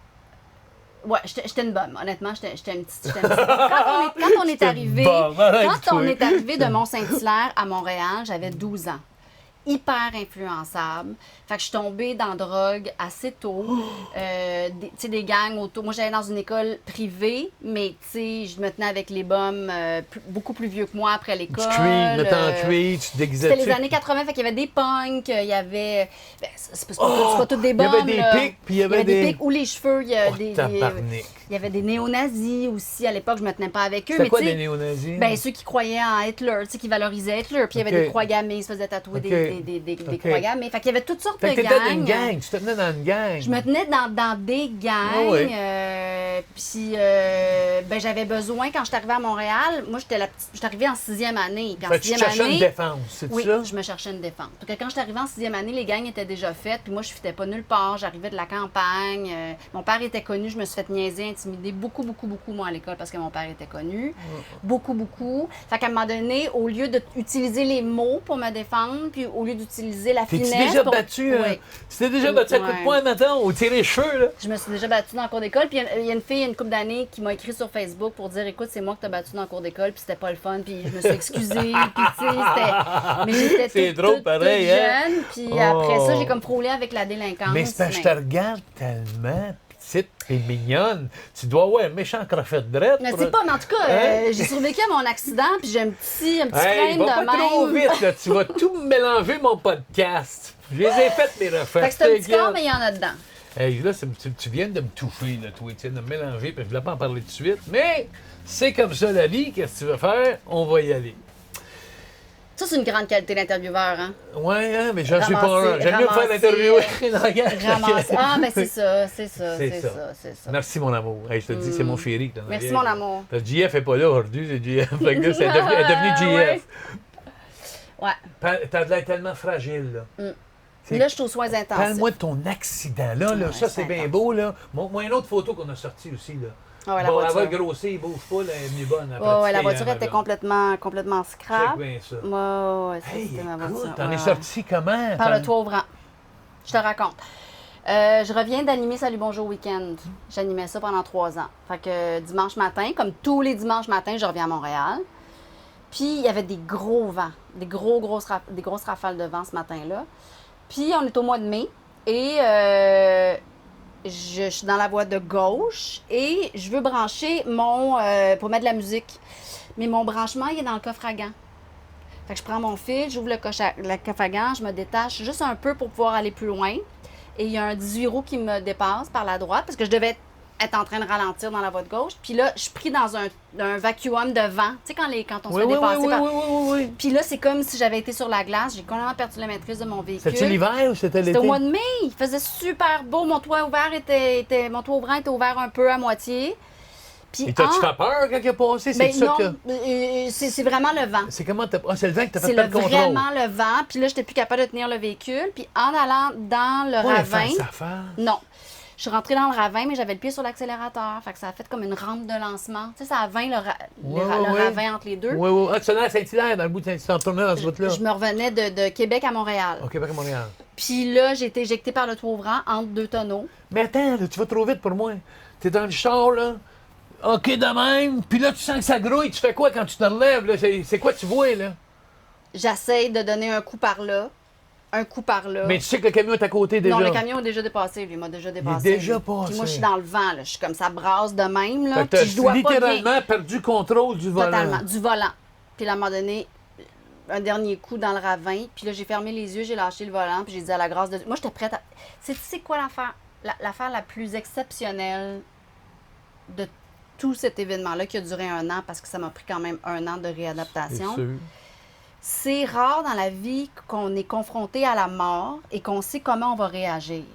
Ouais, j'étais une bonne, honnêtement, j'étais une petite. Quand on est arrivé, quand on est arrivé de Mont-Saint-Hilaire à Montréal, j'avais 12 ans. Hyper influençable. Fait que je suis tombée dans la drogue assez tôt. Tu sais, des gangs autour. Moi, j'allais dans une école privée, mais tu sais, je me tenais avec les bums beaucoup plus vieux que moi après l'école. Tu mettais en cuit, tu te déguisais. C'était les années 80, fait qu'il y avait des punks, il y avait... Ben, c'est pas tous des bums, il y avait des pics, puis il y avait des pics ou les cheveux, il y a tabarnak. il y avait des néo-nazis aussi. À l'époque, je me tenais pas avec eux. C'est quoi tu sais, des néo-nazis? Ben, ceux qui croyaient en Hitler, tu sais, qui valorisaient Hitler. Puis il y avait des croix gammées, ils se faisaient tatouer des croix gammées. Fait qu'il y avait toutes sortes de gangs. Tu étais dans une gang, tu te tenais dans une gang. Je me tenais dans des gangs. Ah ouais. Puis, ben, j'avais besoin, quand je suis arrivée à Montréal, moi, j'étais arrivée en 6e année. Puis en Fait que tu 6e cherchais année, une défense, c'est oui, ça? je me cherchais une défense. Donc, quand je suis arrivée en 6e année, les gangs étaient déjà faites. Puis moi, je ne fitais pas nulle part. J'arrivais de la campagne. Mon père était connu. Je me suis fait niaiser, intimider beaucoup, moi, à l'école, parce que mon père était connu. Beaucoup. Fait qu'à un moment donné, au lieu d'utiliser les mots pour me défendre, puis au lieu d'utiliser la finesse... T'es-tu déjà battu? Oui. Tu t'es déjà battu à coup de poing, maintenant, ou tirer les cheveux, là? Je me suis déjà battue dans le cours d'école. Puis il y a une fille, une couple d'années, qui m'a écrit sur Facebook pour dire, écoute, c'est moi que t'as battu dans le cours d'école, puis c'était pas le fun, puis je me suis excusée, puis tu sais, c'était... Mais j'étais toute jeune, puis après ça, j'ai comme frôlé avec la délinquance. Mais c'est parce que je te regarde tellement petite et mignonne. Tu dois avoir un méchant crochet de drette. Mais c'est pas, mais en tout cas, j'ai survécu à mon accident, puis j'ai un petit frame va de pas trop même. vite, là. Tu vas tout mélanger mon podcast. Je les ai faites, mes refaits. Fait que c'est un petit corps, mais il y en a dedans. Hey, là, tu viens de me toucher, là, toi, Étienne, de me mélanger, puis je voulais pas en parler tout de suite. Mais c'est comme ça la vie. Qu'est-ce que tu veux faire? On va y aller. Ça, c'est une grande qualité d'intervieweur, hein? Ouais, hein, mais j'en suis pas Ramasser, un. J'aime mieux me faire l'interviewer. Ramasser. Ah, ben c'est ça. C'est ça. Merci, mon amour. Hey, je te dis que c'est mon chéri. Merci, mon amour. Le JF n'est pas là aujourd'hui, c'est JF. Fait que là, elle est devenue JF. Ouais. T'as de l'air tellement fragile, là. Là, je suis aux soins intensifs. Parle-moi de ton accident, là. Ouais, Ça, c'est bien beau, là. Montre-moi une autre photo qu'on a sortie aussi, là. Ah ouais, la bon, voiture. elle va grossir, il bouge pas, là, elle est venue bonne. Après, la voiture était complètement scrap. Check bien ça. Ouais, Hey, c'était ma voiture. écoute, t'en es sorti comment? Par le toit ouvrant. Je te raconte. Je reviens d'animer Salut Bonjour Week-end. J'animais ça pendant 3 ans. Fait que dimanche matin, comme tous les dimanches matins, je reviens à Montréal. Puis il y avait des gros vents, des grosses rafales de vent ce matin-là. Puis on est au mois de mai et je suis dans la voie de gauche et je veux brancher pour mettre de la musique. Mais mon branchement, il est dans le coffre à gants. Fait que je prends mon fil, j'ouvre le coffre à gants, je me détache juste un peu pour pouvoir aller plus loin. Et il y a un 18 roues qui me dépasse par la droite parce que je devais être en train de ralentir dans la voie de gauche. Puis là, je suis pris dans un vacuum de vent. Tu sais, quand on se fait dépasser par... Oui. Puis là, c'est comme si j'avais été sur la glace. J'ai complètement perdu la maîtrise de mon véhicule. C'était l'hiver ou c'était l'été? C'était au mois de mai. Il faisait super beau. Mon toit ouvrant était ouvert un peu à moitié. Puis et t'as-tu fait peur quand il a passé? Ben C'est ça non, c'est vraiment le vent. C'est comment c'est le vent que t'as fait C'est perdre le contrôle? vraiment le vent. Puis là, j'étais plus capable de tenir le véhicule. Puis en allant dans le ravin... Non. Je suis rentrée dans le ravin, mais j'avais le pied sur l'accélérateur. Fait que ça a fait comme une rampe de lancement. Tu sais, ça a vain le ravin entre les deux. Oui. Ah, tu sonnais à Saint-Hilaire, dans le bout de Saint-Hilaire, tu tournais dans ce route-là. Je me revenais de Québec à Montréal. Au Québec à Montréal. Puis là, j'ai été éjectée par le toit ouvrant entre 2 tonneaux. Mais attends, là, tu vas trop vite pour moi. T'es dans le char, là. OK, de même. Puis là, tu sens que ça grouille. Tu fais quoi quand tu te relèves, là? C'est quoi tu vois, là? J'essaye de donner un coup par là. Mais tu sais que le camion est à côté déjà. Non, le camion a déjà dépassé, lui. Il m'a déjà dépassé. Il est déjà passé. Puis moi, je suis dans le vent, là. Je suis comme ça brasse de même, là. Fait que Puis je dois pas littéralement perdu contrôle du volant. Totalement, du volant. Puis là, à un moment donné, un dernier coup dans le ravin. Puis là, j'ai fermé les yeux, j'ai lâché le volant. Puis j'ai dit à la grâce de Dieu. Moi, j'étais prête à... C'est quoi l'affaire? L'affaire la plus exceptionnelle de tout cet événement-là qui a duré 1 an, parce que ça m'a pris quand même 1 an de réadaptation. C'est sûr. C'est rare dans la vie qu'on est confronté à la mort et qu'on sait comment on va réagir.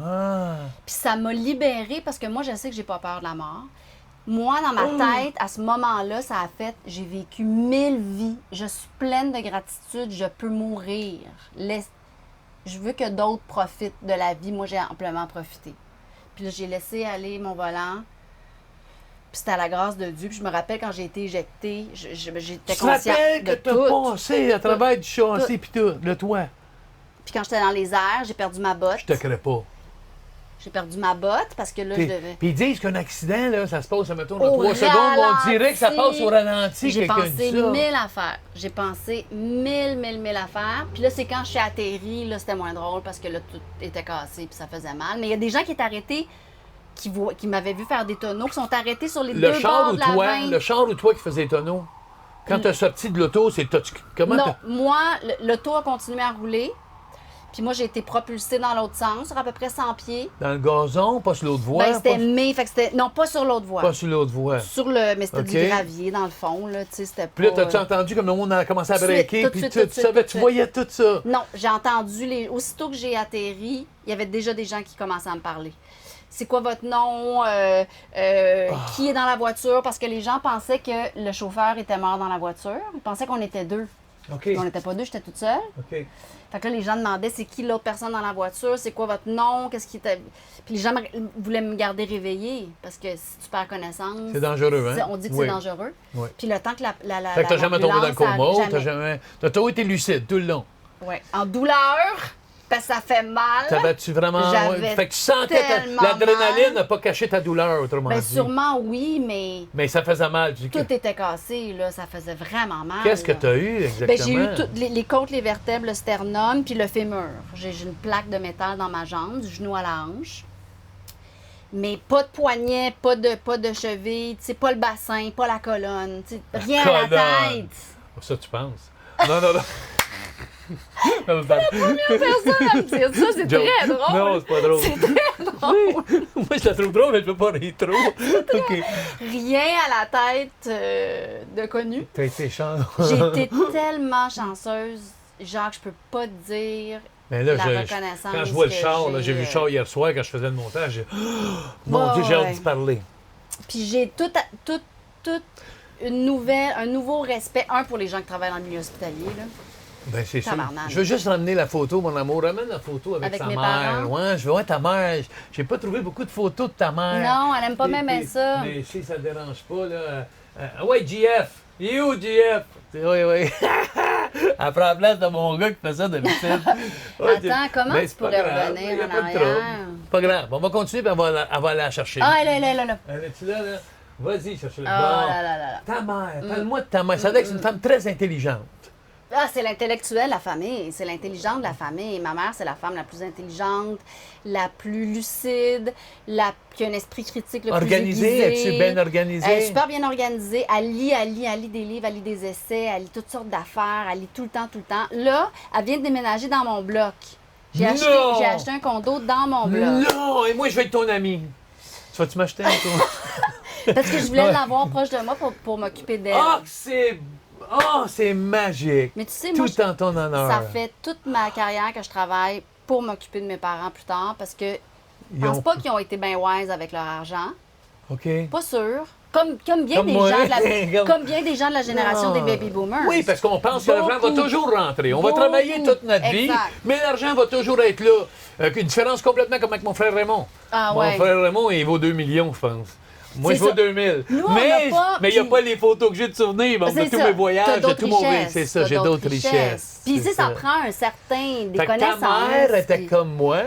Ah. Puis ça m'a libérée parce que moi, je sais que j'ai pas peur de la mort. Moi, dans ma tête, à ce moment-là, ça a fait, j'ai vécu 1000 vies. Je suis pleine de gratitude, je peux mourir. je veux que d'autres profitent de la vie. Moi, j'ai amplement profité. Puis là, j'ai laissé aller mon volant. Puis c'était à la grâce de Dieu. Puis je me rappelle quand j'ai été éjectée, j'étais Tu te consciente rappelles de que t'as tout. passé à travers du châssis puis tout, le toit. Puis quand j'étais dans les airs, j'ai perdu ma botte. Je te crée pas. J'ai perdu ma botte parce que là, je devais... Puis ils disent qu'un accident, là, ça se passe, mettons, dans Au 3 secondes, on dirait que ça ralenti. passe au ralenti. J'ai quelqu'un pensé dit ça. 1000 affaires. J'ai pensé 1000 affaires. Puis là, c'est quand je suis atterrie, là, c'était moins drôle parce que là, tout était cassé puis ça faisait mal. Mais il y a des gens qui étaient arrêtés, qui m'avaient vu faire des tonneaux, qui sont arrêtés sur les deux bords de la 20. Le char ou toi qui faisais les tonneaux? Quand t'as sorti de l'auto, c'est... Comment Non, t'as... moi, l'auto a continué à rouler. Puis moi, j'ai été propulsée dans l'autre sens, sur à peu près 100 pieds. Dans le gazon, pas sur l'autre voie? Ben, c'était pas... fait que c'était... Non, pas sur l'autre voie. pas sur l'autre voie. Sur le... Mais c'était OK. du gravier, dans le fond, là, tu sais, c'était pas... Puis là, t'as-tu entendu comme le monde a commencé à Tout de suite, breaker, tout de puis suite, tu tout de suite, savais, tout de tu suite. voyais tout ça? Non, j'ai entendu aussitôt que j'ai atterri, il y avait déjà des gens qui commençaient à me parler. C'est quoi votre nom? Qui est dans la voiture? Parce que les gens pensaient que le chauffeur était mort dans la voiture. Ils pensaient qu'on était deux. OK. Puis on n'était pas deux, j'étais toute seule. OK. Fait que là, les gens demandaient c'est qui l'autre personne dans la voiture, c'est quoi votre nom, qu'est-ce qui était. Puis les gens voulaient me garder réveillée parce que si tu perds connaissance. C'est dangereux, hein? On dit que Oui. c'est dangereux. Oui. Puis le temps que la Fait que t'as jamais tombé dans le coma, l'ambulance, t'as jamais... T'as toujours été lucide tout le long. Ouais. En douleur, parce que ça fait mal. T'avais-tu vraiment... J'avais Fait que tu sentais que tellement l'adrénaline mal. n'a pas caché ta douleur, autrement Ben dit. sûrement oui, mais Mais ça faisait mal. Tu dis tout que- était cassé, là. Ça faisait vraiment mal. Qu'est-ce que là. t'as eu exactement? Ben, j'ai eu toutes les côtes, les vertèbres, le sternum, puis le fémur. J'ai une plaque de métal dans ma jambe, du genou à la hanche. Mais pas de poignet, pas de cheville, tu sais, pas le bassin, pas la colonne, tu sais, rien à la colonne. tête. Ça, tu penses? Non, non, non. Non, c'est Personne va me dire ça, c'est Joke. très drôle. Non, c'est pas drôle. C'est très drôle. Moi, je la trouve drôle, mais je peux pas rire trop. OK. Rien à la tête de connu. T'as été chance. J'ai été tellement chanceuse, genre, que je peux pas te dire Mais là, la je- reconnaissance. quand je vois le que char, là, j'ai vu le char hier soir quand je faisais le montage. Mon Ouais, Dieu, j'ai hâte ouais. d'y parler. Puis j'ai tout un nouveau respect, pour les gens qui travaillent dans le milieu hospitalier, là. Ben, c'est sûr. Tabarnak. Je veux juste ramener la photo, mon amour. Ramène la photo avec, Avec sa mes mère. parents? Ouais, je veux voir ta mère. J'ai pas trouvé beaucoup de photos de ta mère. Non, elle aime pas même Et- ça. Mais si ça te dérange pas, là. Ouais, GF. Il est où, GF? Oui, oui. Elle prend la place de mon gars qui fait ça d'habitude. Ouais, Attends, comment ben, tu c'est pas pourrais grave, revenir y a en pas de arrière? trouble. Pas grave. On va continuer, puis elle va aller la chercher. Ah, elle est là. Elle est-tu là, là? Vas-y, cherche-le. Oh là là là. Ta mère, parle-moi de ta mère. Ça veut dire que c'est une femme très intelligente. Ah, c'est l'intellectuel de la famille, c'est l'intelligente de la famille. Ma mère, c'est la femme la plus intelligente, la plus lucide, qui a un esprit critique le Organisée, plus aiguisé. es-tu bien organisée? Elle est super bien organisée. Elle lit des livres, elle lit des essais, elle lit toutes sortes d'affaires, elle lit tout le temps. Là, elle vient de déménager dans mon bloc. J'ai Non! acheté un condo dans mon bloc. Non! Et moi, je vais être ton ami. Tu vas-tu m'acheter un toi? Parce que je voulais Ouais. l'avoir proche de moi pour m'occuper d'elle. Ah, c'est magique. Mais tu sais, moi, Tout en ton honneur. ça fait toute ma carrière que je travaille pour m'occuper de mes parents plus tard parce que je Ils pense ont- pas qu'ils ont été bien wise avec leur argent. OK. Pas sûr. Comme bien Comme des moi. gens de la, Comme- comme bien des gens de la génération Non. des baby boomers. Oui, parce qu'on pense que l'argent va Beaucoup. toujours rentrer. On va Beaucoup. travailler toute notre vie, Exact. mais l'argent va toujours être là. Une différence complètement comme avec mon frère Raymond. Ah Mon ouais. frère Raymond, il vaut 2 millions, je pense. Moi, C'est je vaux ça. 2000. Nous, on mais n'a pas, mais il n'y a puis- pas les photos que j'ai de souvenirs. Bon, de C'est tous ça. mes voyages, T'as de d'autres tout mon vie. richesses. C'est ça, T'as j'ai d'autres richesses. Puis, tu sais, C'est ça prend un certain des Fait que connaissances. ta mère était puis- comme moi,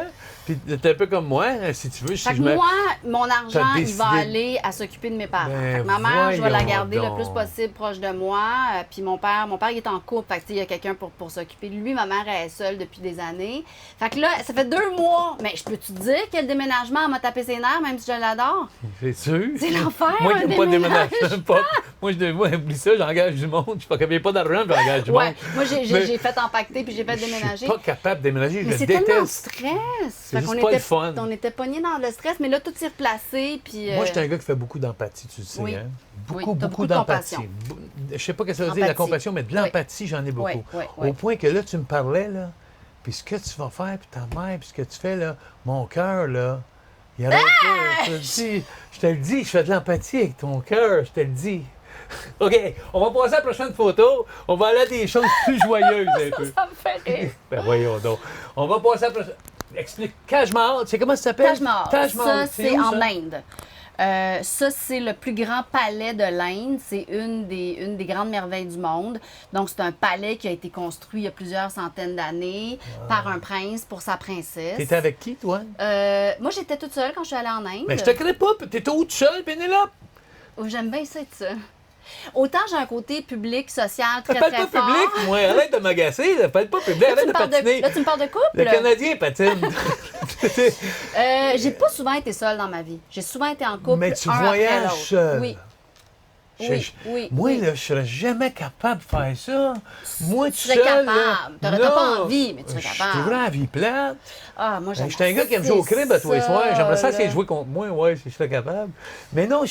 puis t'es un peu comme moi, si tu veux. Si Fait que je me... moi, mon argent, T'as il va décidé- aller à s'occuper de mes parents. Ben, Fait que ma mère, je vais la voyons garder donc. le plus possible proche de moi. Puis mon père, il est en couple. Fait que, tu sais, il y a quelqu'un pour s'occuper de lui. Ma mère elle est seule depuis des années. Fait que là, ça fait 2 mois. Mais je peux-tu te dire que le déménagement elle m'a tapé ses nerfs, même si je l'adore? C'est sûr. C'est l'enfer, Moi un qui n'aime pas déménagement. déménager. Moi, oublie ça, j'engage du monde. Je suis pas capable, il n'y a pas d'argent, puis j'engage du Ouais. monde. Moi, j'ai Mais- fait empaqueter puis j'ai fait Je déménager. suis pas capable de déménager, Mais je c'est tellement de déteste. stress. Fait juste qu'on pas était, le fun. on était pognés dans le stress, mais là, tout s'est replacé. Puis, Moi, je suis un gars qui fait beaucoup d'empathie, tu le sais. Oui. Hein? Oui, Beaucoup, t'as beaucoup beaucoup de d'empathie. compassion. Je sais pas ce que ça veut dire, la Empathie. compassion, mais de l'empathie, j'en ai beaucoup. Oui, oui. Au point que là, tu me parlais, là, puis ce que tu vas faire, puis ta mère, puis ce que tu fais, là, mon cœur, là, il arrête pas. Je te le dis, je te le dis, je fais de l'empathie avec ton cœur, je te le dis. OK, on va passer à la prochaine photo. On va aller à des choses plus joyeuses un peu. Ça me fait rire. Ben voyons donc. On va passer à la prochaine. Explique. Taj Mahal, c'est comment ça s'appelle? Taj Mahal. Taj Mahal. Ça, c'est où, en ça? Inde. Ça, c'est le plus grand palais de l'Inde. C'est une des grandes merveilles du monde. Donc, c'est un palais qui a été construit il y a plusieurs centaines d'années par un prince pour sa princesse. T'étais avec qui, toi? Moi, j'étais toute seule quand je suis allée en Inde. Mais je te crée pas. T'étais où tout seul, Pénélope? Oh, j'aime bien ça être seule. Autant j'ai un côté public, social, très, Parle très pas fort. public, moi. Arrête de m'agacer. Là. Parle pas public. Là, tu Arrête me de parles patiner. là, tu me parles de couple? Le Canadien patine. J'ai pas souvent été seule dans ma vie. J'ai souvent été en couple. Mais tu un après voyages l'autre. seul. Oui. Oui. Moi, là, je serais jamais capable de faire ça. Moi, tout Tu seul. serais capable. là, T'aurais non. pas envie, mais tu serais Je capable. trouverais la vie plate. Ah, moi, j'aime J'étais un gars qui aime jouer au crib à tous les ça, soirs. J'aimerais ça là. essayer de jouer contre moi, ouais, si je serais capable. Mais non,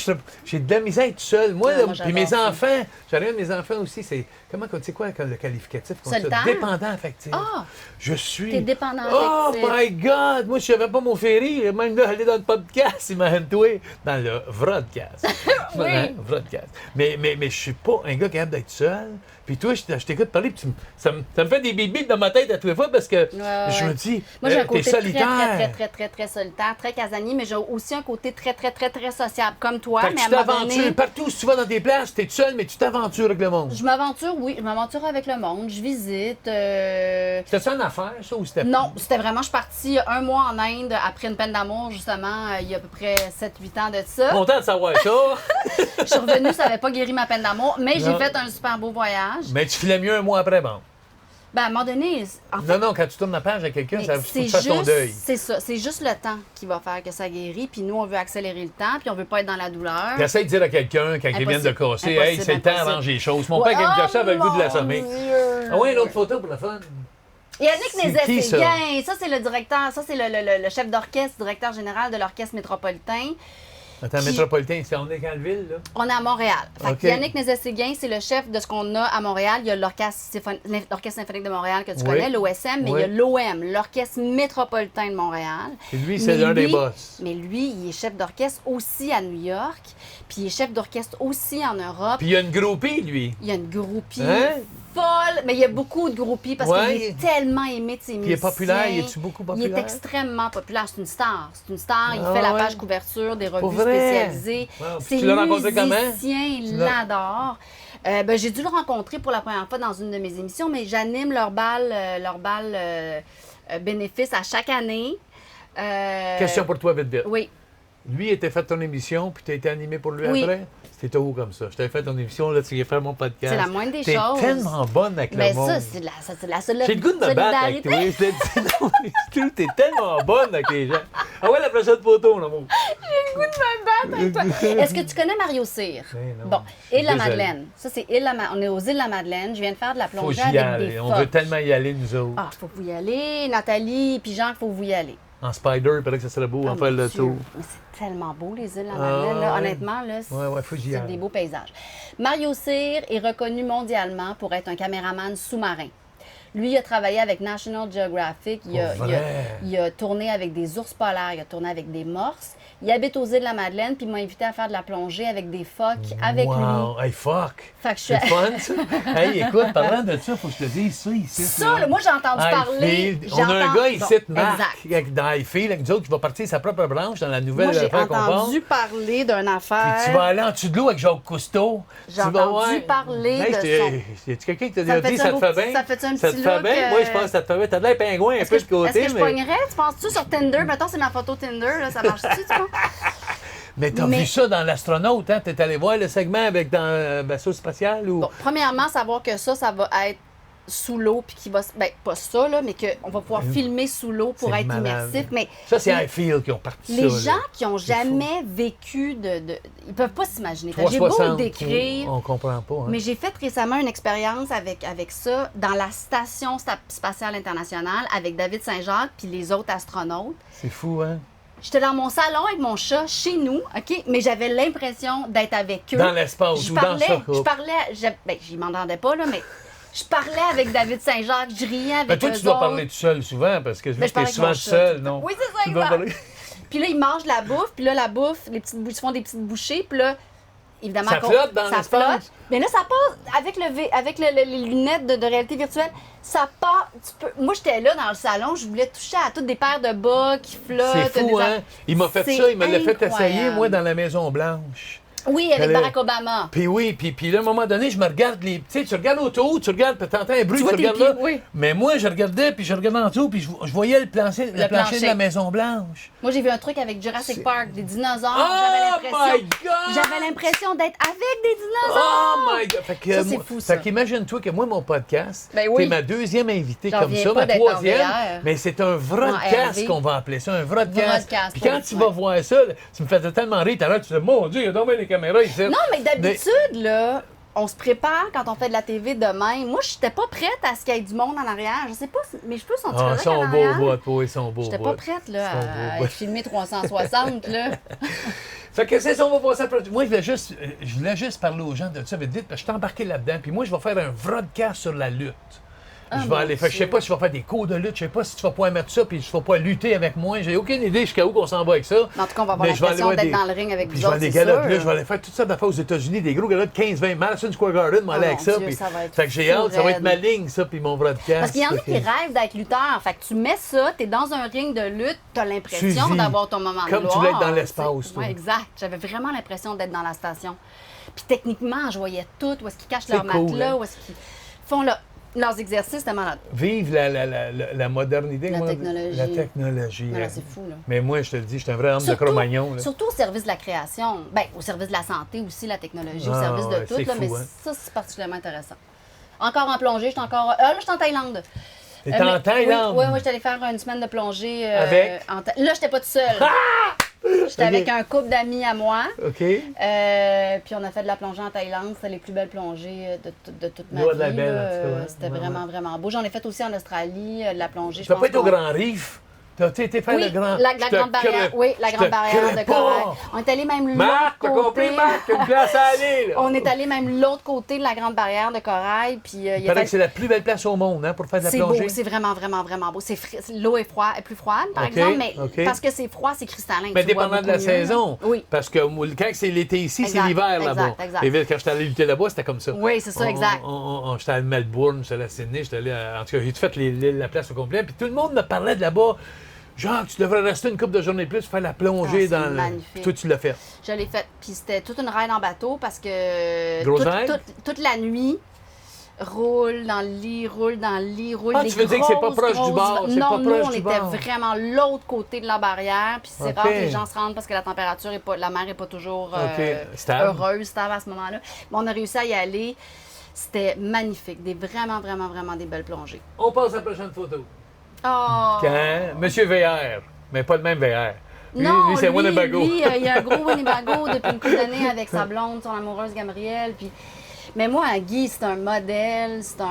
j'ai de la misère à être seul. Moi, Ah, là, moi, puis mes j'adore ça. enfants, j'aurais un de mes enfants aussi, c'est. C'est quoi le qualificatif? qu'on dit ça? Solitaire? Dépendant affectif. Ah! Je suis. T'es dépendant Oh affectif. my God! Moi, je savais pas mon ferry. Même là, aller dans le podcast, imagine-toi, dans le vodcast. Oui. Hein, vodcast. Mais je suis pas un gars capable d'être seul. Puis toi, je t'écoute parler, puis ça me fait des bip dans ma tête à tous les fois parce que je me dis, Moi, j'ai un t'es côté solitaire. très solitaire, très casanier, mais j'ai aussi un côté très sociable, comme toi. Fait que Mais tu à un moment t'aventures donné, partout où tu vas dans des places, t'es seul, mais tu t'aventures avec le monde. je m'aventure, oui. Je m'aventure avec le monde. Je visite. C'était ça une affaire, ça, ou c'était. Non, c'était vraiment, je suis partie un mois en Inde après une peine d'amour, justement, il y a à peu près 7-8 ans de ça. Content de savoir ça. Je suis revenue, ça n'avait pas guéri ma peine d'amour, mais j'ai Non. fait un super beau voyage. Mais tu filais mieux un mois après, bon. Ben, à un moment donné, en fait, Non, quand tu tournes la page à quelqu'un, mais ça faut que c'est tu fasses ton juste, deuil. c'est ça, c'est juste le temps qui va faire que ça guérit, puis nous, on veut accélérer le temps, puis on veut pas être dans la douleur. Tu essaies de dire à quelqu'un, quand il vient de casser, hey, Impossible, c'est le temps impossible. d'arranger les choses. Mon père, quand il me ça avait le goût de mon l'assommer. Dieu! Ah ouais, une autre photo pour la fun. Yannick C'est qui, ça? Nézet-Séguin, ça c'est le directeur, ça c'est le chef d'orchestre, directeur général de l'Orchestre métropolitain. Attends, Qui- métropolitain, c'est on est dans quelle ville, là? On est à Montréal. Fait OK. que Yannick Nézet-Séguin, c'est le chef de ce qu'on a à Montréal. Il y a l'Orchestre symphonique de Montréal que tu Oui. connais, l'OSM, mais Oui. il y a l'OM, l'Orchestre métropolitain de Montréal. Et lui, c'est Mais l'un des lui- boss. Mais lui, il est chef d'orchestre aussi à New York, puis il est chef d'orchestre aussi en Europe. Puis il y a une groupie, lui. Il y a une groupie Hein? folle, mais il y a beaucoup de groupies parce Ouais. qu'il est tellement aimé de ses musiciens. il est populaire, il est-tu beaucoup Il populaire? est extrêmement populaire. C'est une star. C'est une star. Il Ah fait la ouais? page couverture des revues vrai? spécialisées. Wow. Puis Ses tu l'as rencontré comment? musiciens, il l'as- l'adore. J'ai dû le rencontrer pour la première fois dans une de mes émissions, mais j'anime leur bal bénéfice à chaque année. Question pour toi, vite. Oui. Lui, il était fait ton émission, puis tu as été animé pour lui Oui. après? C'était où comme ça? Je t'avais fait ton émission, là, tu viens faire mon podcast. C'est la moindre des T'es choses. tellement bonne avec Mais le monde. ça, c'est de la J'ai le goût de me battre avec toi. Je te dis, non, mais je trouve que t'es tellement bonne avec les gens. Ah ouais, la prochaine photo, l'amour. Est-ce que tu connais Mario Cyr? Ben non, Bon, je suis Île la désolé. Madeleine. Ça, c'est on est aux îles de la Madeleine. Je viens de faire de la Faut plongée que j'y avec des aille. On phoques. veut tellement y aller, nous autres. Ah, faut vous y aller. Nathalie puis Jean, faut vous y aller. En spider, il paraît que ça serait beau, Ah, en faire mon le Dieu. tour. Mais c'est tellement beau, les îles de la Ah, Madeleine. là. ouais. Honnêtement, là, Ouais, faut que j'y c'est aille. des beaux paysages. Mario Cyr est reconnu mondialement pour être un caméraman sous-marin. Lui, il a travaillé avec National Geographic. Pour vrai? Il a tourné avec des ours polaires. Il a tourné avec des morses. Il habite aux îles de la Madeleine, puis il m'a invité à faire de la plongée avec des phoques avec Wow. Hey, fuck! Fait que je C'est suis- fun, ça? Hey, écoute, parlant de ça, faut que je te dise ça ici. Ça, là, moi, j'ai entendu parler. On a un gars ici, Bon, Marc, exact. dans Highfield, avec nous autres, qui va partir sa propre branche dans la nouvelle Moi, j'ai affaire qu'on part. entendu parler d'une affaire. Puis tu vas aller en dessous de l'eau avec Jacques Cousteau. J'ai Tu vas entendu voir. parler de Y a-tu quelqu'un qui t'a Ça me dit, fait ça un te beau fait petit- bien? ça fait un Ça te petit fait look, bien? Moi, je pense que ça te fait bien. T'as de l'air pingouin un peu de côté, Est-ce que je mais... pognerais? Tu penses-tu sur Tinder? Mettons, c'est ma photo Tinder, là, ça marche-tu, tu vois? Mais t'as Mais- vu ça dans l'astronaute, hein? T'es allé voir le segment avec dans vaisseau spatial ou... Bon, premièrement, savoir que ça va être sous l'eau, puis qu'il va... Ben, pas ça, là, mais qu'on va pouvoir filmer sous l'eau pour C'est être malade. immersif, mais... Ça, c'est Highfield qui ont parti Les ça. gens là. qui ont C'est jamais vécu ils peuvent pas s'imaginer. Fait que J'ai beau 360, le décrire, on comprend pas. Hein? mais j'ai fait récemment une expérience avec ça dans la Station spatiale internationale avec David Saint-Jacques puis les autres astronautes. C'est fou, hein? J'étais dans mon salon avec mon chat chez nous, OK, mais j'avais l'impression d'être avec eux. Dans l'espace Je ou dans parlais, ça. je parlais, j'y m'entendais pas là, mais je parlais avec David Saint-Jacques, je riais avec Mais toi, eux tu dois autres. parler tout seul souvent parce que Ben, je tu parle es avec souvent mon tout chat, seul, tout le non? temps. Oui, c'est ça, Tu dois exact. parler. Puis là, ils mangent la bouffe, puis là, la bouffe, ils se font des petites bouchées, puis là, évidemment... Ça flotte dans ça l'espace? flotte. Mais là, ça passe avec les lunettes de réalité virtuelle. Ça part... Moi, j'étais là dans le salon, je voulais toucher à toutes des paires de bas qui flottent. C'est fou, hein? Il m'a fait C'est ça, il me l'a fait essayer, incroyable. moi, dans la Maison-Blanche. Oui, avec J'allais- Barack Obama. Puis oui, puis là, à un moment donné, je me regarde les... Tu sais, tu regardes autour, tu regardes, puis t'entends un bruit, Tu vois tu tes regardes pieds, là. oui. Mais moi, je regardais, puis je regardais en dessous, puis je voyais le plancher de plancher. la Maison-Blanche. Moi, j'ai vu un truc avec Jurassic Park, des dinosaures. Oh my God! J'avais l'impression d'être avec des Oh dinosaures. my God! Fait que, Ça, c'est fou, ça. Fait qu'imagine-toi que moi, mon podcast, Ben oui. t'es ma deuxième invitée J'en comme reviens ça, pas ma d'être en troisième, VR. mais c'est un broadcast RV. qu'on va appeler ça, un broadcast. Broadcast, Puis quand oui, tu ouais. vas voir ça, tu me faisais tellement rire tout à l'heure, tu disais, mon Dieu, il y a donc bien les caméras ici. Non, mais d'habitude, là, on se prépare quand on fait de la TV demain. Moi, je n'étais pas prête à ce qu'il y ait du monde en arrière. Je sais pas, mes cheveux sont Ah, corrects ils sont en beaux arrière? bout, oui, ils sont beaux J'étais bout. pas prête là, Ils sont beaux à bout. filmer 360. Là. Fait que c'est ça, on va passer après. Moi, je voulais juste parler aux gens de ça vite, parce que je suis embarqué là-dedans. Puis moi, je vais faire un broadcast sur la lutte. Je vais aller faire, je sais pas si je vais faire des cours de lutte, je sais pas si tu vas pouvoir mettre ça, puis je vais pas lutter avec moi. J'ai aucune idée jusqu'à où qu'on s'en va avec ça. Mais en tout cas, on va avoir Mais je vais aller l'impression voir d'être des- dans le ring avec Puis vous je vais autres, aller des c'est galas, sûr. puis là, je vais aller faire toutes sortes d'affaires aux États-Unis, des gros galas de 15-20 Madison Square Garden, moi, aller avec mon ça. Dieu, Puis... ça va être Fait que j'ai fou hâte, ça va être raide. ma ligne, ça, puis mon broadcast. Parce qu'il y en a Fait qui que- rêvent d'être lutteur. Fait que tu mets ça, t'es dans un ring de lutte, t'as Tu l'impression vis d'avoir ton moment de comme tu gloire. voulais être dans tu l'espace, sais. toi. Ouais, exact. J'avais vraiment l'impression d'être dans la station. Puis techniquement, je voyais tout, où est-ce qu'ils cachent C'est leur cool, matelas, hein? où est-ce qu'ils font leurs exercices, c'était malade. Vive la modernité. La moi. technologie. La technologie. Non, là, hein. c'est fou, là. Mais moi, je te le dis, je suis un vrai homme de Cro-Magnon. là. Surtout au service de la création. Bien, au service de la santé aussi, la technologie, au Ah, service de ouais, tout. c'est Là, fou, mais hein. ça, c'est particulièrement intéressant. Encore en plongée, je suis encore. Là, je suis en Thaïlande. T'es en Thaïlande? Oui, j'étais allée faire une semaine de plongée. Avec? Là, j'étais pas toute seule. J'étais avec un couple d'amis à moi. OK. Puis on a fait de la plongée en Thaïlande. C'était les plus belles plongées de toute ma Ouais, vie. de la belle, là. en tout cas, ouais. C'était Ouais, vraiment, vraiment beau. J'en ai fait aussi en Australie, de la plongée. Tu vas pas être au qu'on- Grand Reef? T'as été faire Oui, le Grand... la Je te grande barrière. crée- Oui, la je grande te barrière crée de pas. corail. On est allé même Marc, t'as l'autre compris, côté. Marc? T'as une place à aller, là. On est allé même l'autre côté de la grande barrière de corail. Puis il Il y a paraît que c'est la plus belle place au monde, hein, pour faire de la c'est beau, plongée. c'est vraiment, vraiment, vraiment beau. L'eau est froide, est plus froide, par OK, exemple, mais OK. parce que c'est froid, c'est cristallin. Mais tu vois dépendant de la beaucoup mieux, là. saison. Oui. Parce que moi, quand c'est l'été ici, c'est Exact, l'hiver là-bas. exact, exact. Et quand j'étais allé lutter là-bas, c'était comme ça. Oui, c'est ça, exact. J'étais à Melbourne, j'étais allé à Sydney, j'étais allé en tout cas, j'ai tout fait la place au complet. Puis tout le monde me parlait de là-bas. Genre, tu devrais rester une couple de journées de plus, faire la plongée Ah, c'est dans le. magnifique. Puis toi, tu l'as fait. Je l'ai fait. Puis c'était toute une ride en bateau parce que Grosse ride? toute la nuit, roule dans le lit, roule dans le lit, roule Ah, des tu veux dire que c'est pas grosses, proche du grosses bord, vagues. c'est Non, pas nous, proche on du était bord. vraiment l'autre côté de la barrière. Puis c'est OK. rare que les gens se rendent parce que la température est pas, la mer est pas toujours OK. Stable. heureuse, stable à ce moment-là. Mais on a réussi à y aller. C'était magnifique. Vraiment, vraiment, vraiment des belles plongées. On passe à la prochaine photo. Oh! Quand Monsieur VR, mais pas le même VR. Lui, Non, lui, c'est Winnebago. lui, il y a un gros Winnebago depuis une couple d'années avec sa blonde, son amoureuse Gabrielle. Puis... Mais moi, Guy, c'est un modèle, c'est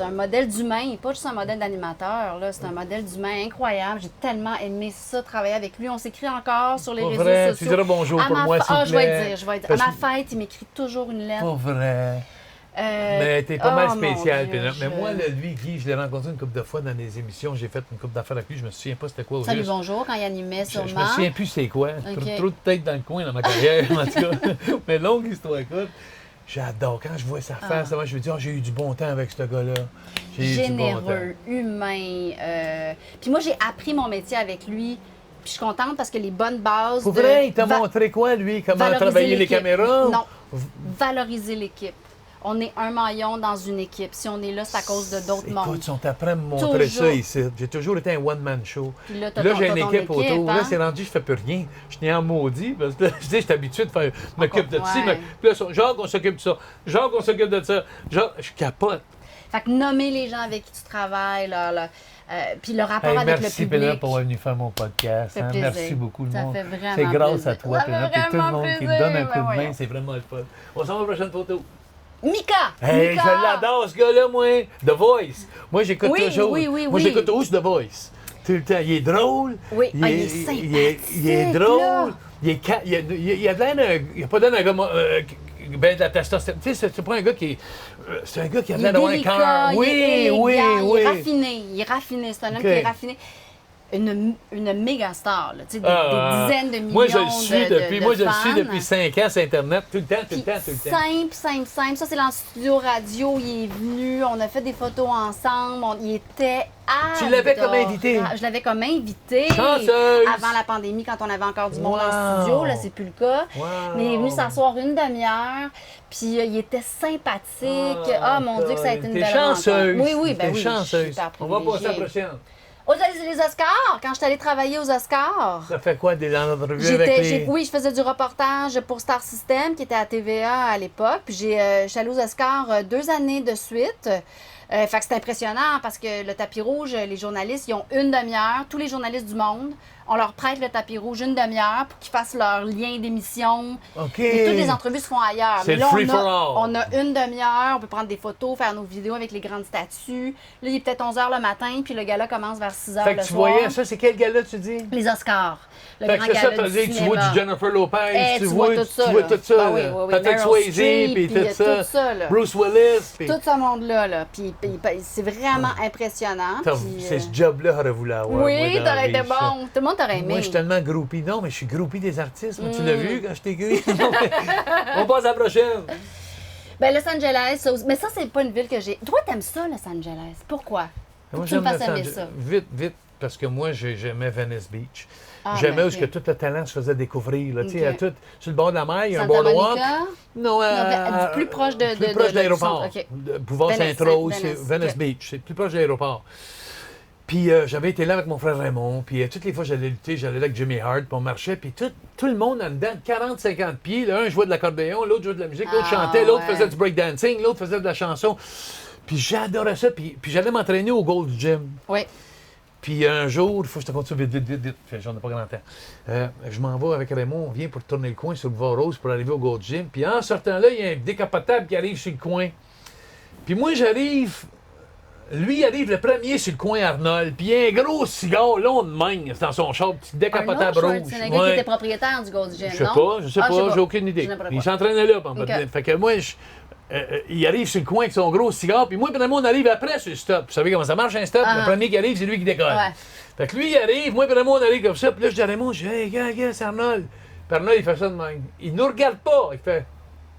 un modèle d'humain, pas juste un modèle d'animateur, là, c'est un modèle d'humain incroyable. J'ai tellement aimé ça, travailler avec lui. On s'écrit encore sur les Pas réseaux vrai, sociaux. tu diras bonjour À pour ma moi, fa- s'il te je vais plaît. le dire, je vais le dire. Parce À ma que- fête, il m'écrit toujours une lettre. Pas vrai. Euh, Mais t'es pas mal oh, mon spécial. Dieu, Mais moi, là, lui, Guy, je l'ai rencontré une couple de fois dans des émissions. J'ai fait une couple d'affaires avec lui. Je me souviens pas c'était quoi. au Salut, juste. bonjour, quand il animait Je me sûrement. souviens plus c'est quoi. OK. Trop de tête dans le coin dans ma carrière, en tout cas. Mais longue histoire, écoute. J'adore. Quand je vois sa face, moi, je me dis, j'ai eu du bon temps avec ce gars-là. J'ai eu du bon temps. Généreux, humain. Puis moi, j'ai appris mon métier avec lui. Puis je suis contente parce que les bonnes bases. Pour de vrai, il t'a va- montré quoi, lui? Comment valoriser travailler les l'équipe. caméras? Non. Valoriser l'équipe. On est un maillon dans une équipe. Si on est là, c'est à cause de d'autres mondes. Écoute, ils sont après à me montrer Toujours. ça ici. J'ai toujours été un one-man show. Puis là, t'as Là, ton- j'ai t'as une ton équipe autour. Là, hein? c'est rendu, je fais plus rien. Je suis en maudit parce que là, je suis habitué de faire. M'occupe de ci, ouais. puis là, genre qu'on s'occupe de ça. Genre qu'on s'occupe de ça. Genre, je capote. Fait que nommer les gens avec qui tu travailles, là, puis le rapport Hey, avec merci, le public. Pénélope, pour venir faire mon podcast. Ça fait hein. plaisir. Merci beaucoup, le Ça monde. fait vraiment C'est grâce plaisir. à toi, Ça fait Pénélope, et tout le vraiment monde qui me plaisir, donne un coup de ben main. voyons. C'est vraiment le fun. On s'en va à la prochaine photo. Mika! Hey, Mika! je l'adore, ce gars-là, moi. The Voice. Moi, j'écoute Oui, toujours. oui, oui, Moi, oui. j'écoute tous The Voice. Tout le temps. Il est drôle. Oui. Il Ah, est, il est il est sympathique, drôle. là. Il est il a de l'air d'un. Il a pas l'air d'un gars. Ben, de la testostérone. Tu sais, c'est pas un gars qui est. C'est un gars qui a Il l'air est d'avoir un délicat, cœur. il est Oui, élégant, oui, oui. Il est raffiné. Il est raffiné. C'est un homme OK. qui est raffiné. une méga star, là, tu sais, des dizaines de millions moi, je le suis depuis, de moi, je le fans. suis depuis 5 ans sur Internet, tout le temps. Puis simple. Ça, c'est dans le studio radio. Il est venu, on a fait des photos ensemble. Il était Tu l'avais comme invité? Je l'avais comme invité. Chanceuse! Avant la pandémie, quand on avait encore du monde dans le studio. Là, c'est plus le cas. Wow. Mais il est venu s'asseoir une demi-heure. Puis il était sympathique. Ah, mon Dieu, que ça a été une T'es belle chanceuse. rencontre. Oui, T'es oui, chanceuse. super On va passer à la privilégiée. prochaine. Les Oscars, quand je suis allée travailler aux Oscars. Ça fait quoi, des entrevues avec les... Oui, je faisais du reportage pour Star System, qui était à TVA à l'époque. Puis je suis allée aux Oscars 2 années de suite. Fait que c'est impressionnant parce que le tapis rouge, les journalistes, ils ont une demi-heure. Tous les journalistes du monde, on leur prête le tapis rouge une demi-heure pour qu'ils fassent leur lien d'émission. OK. Et toutes les entrevues se font ailleurs. C'est Mais là, le free for all. on a une demi-heure, on peut prendre des photos, faire nos vidéos avec les grandes statues. Là, il est peut-être 11 h le matin, puis le gala commence vers 6 h Fait le que tu soir. voyais ça, c'est quel gala, tu dis? Les Oscars. Le Fait grand que c'est ça, gala tu du dis que tu vois cinéma. du Jennifer Lopez, Eh, tu vois tout ça. Ben oui, oui, Patrick Meryl Swayze, Streep, puis tout ça. là. Bruce Willis. Puis... Tout ce monde-là, là. Puis c'est vraiment impressionnant. puis, C'est ce job-là j'aurais voulu avoir. oui, moi, dans la t'aurais été vie, bon. Tout le monde t'aurait aimé. Moi, je suis tellement groupie. Non, mais je suis groupie des artistes. Moi, tu l'as vu quand je t'ai gris? On passe à la prochaine. Ben, Los Angeles, mais ça, c'est pas une ville que j'ai. Toi, t'aimes ça, Los Angeles. Pourquoi? Faut Moi, que tu me j'aime fasses Los aimer Angeles. ça. Vite, parce que moi, j'aimais Venice Beach. Ah, J'aimais ben, où ce que tout le talent se faisait découvrir. Là. Tu sais, Ok. à tout, sur le bord de la mer, il y a un Santa boardwalk. Monica? Non, plus proche de plus proche de l'aéroport. du centre, OK. De Boulevard Venice, Sainte-Rose, Venice, c'est Venice OK. Beach. C'est plus proche de l'aéroport. Puis j'avais été là avec mon frère Raymond, puis toutes les fois que j'allais lutter, j'allais là avec Jimmy Hart, puis on marchait, puis tout le monde en dedans, 40-50 pieds. Là, un jouait de l'accordéon, l'autre jouait de la musique, l'autre chantait, l'autre faisait du breakdancing, l'autre faisait de la chanson. Puis j'adorais ça, puis j'allais m'entraîner au Gold Gym. Oui. Puis un jour, il faut que je te compte ça vite. J'en ai pas grand temps. Je m'en vais avec Raymond, on vient pour tourner le coin sur le Boulevard Rose pour arriver au Gold Gym. Puis en sortant là, il y a un décapotable qui arrive sur le coin. Puis moi, j'arrive. Lui, il arrive le premier sur le coin Arnold. Puis il y a un gros cigare long de main dans son char, petit décapotable rouge. C'est un gars qui était propriétaire du Gold Gym, Je sais non? pas, je sais Ah, pas, j'ai aucune idée. Je n'ai pas Il quoi. s'entraînait là. Ok. Fait que moi, il arrive sur le coin avec son gros cigare, puis moi, Raymond, on arrive après sur le stop. Vous savez comment ça marche un stop? Ah. Le premier qui arrive, c'est lui qui décolle. Ouais. Fait que lui, il arrive, moi, Raymond, on arrive comme ça, puis là, je dis à Raymond, je dis, hey, gars, c'est Arnold. Puis Arnold, il fait ça de même. Il nous regarde pas, il fait.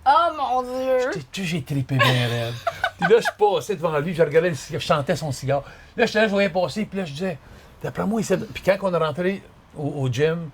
Oh mon Dieu! J'ai trippé bien raide. Puis là, je passais devant lui, je regardais le cigare, je sentais son cigare. Là, j'étais là, je voyais passer, puis là, je disais, d'après moi, il s'est. Puis quand on est rentré au gym,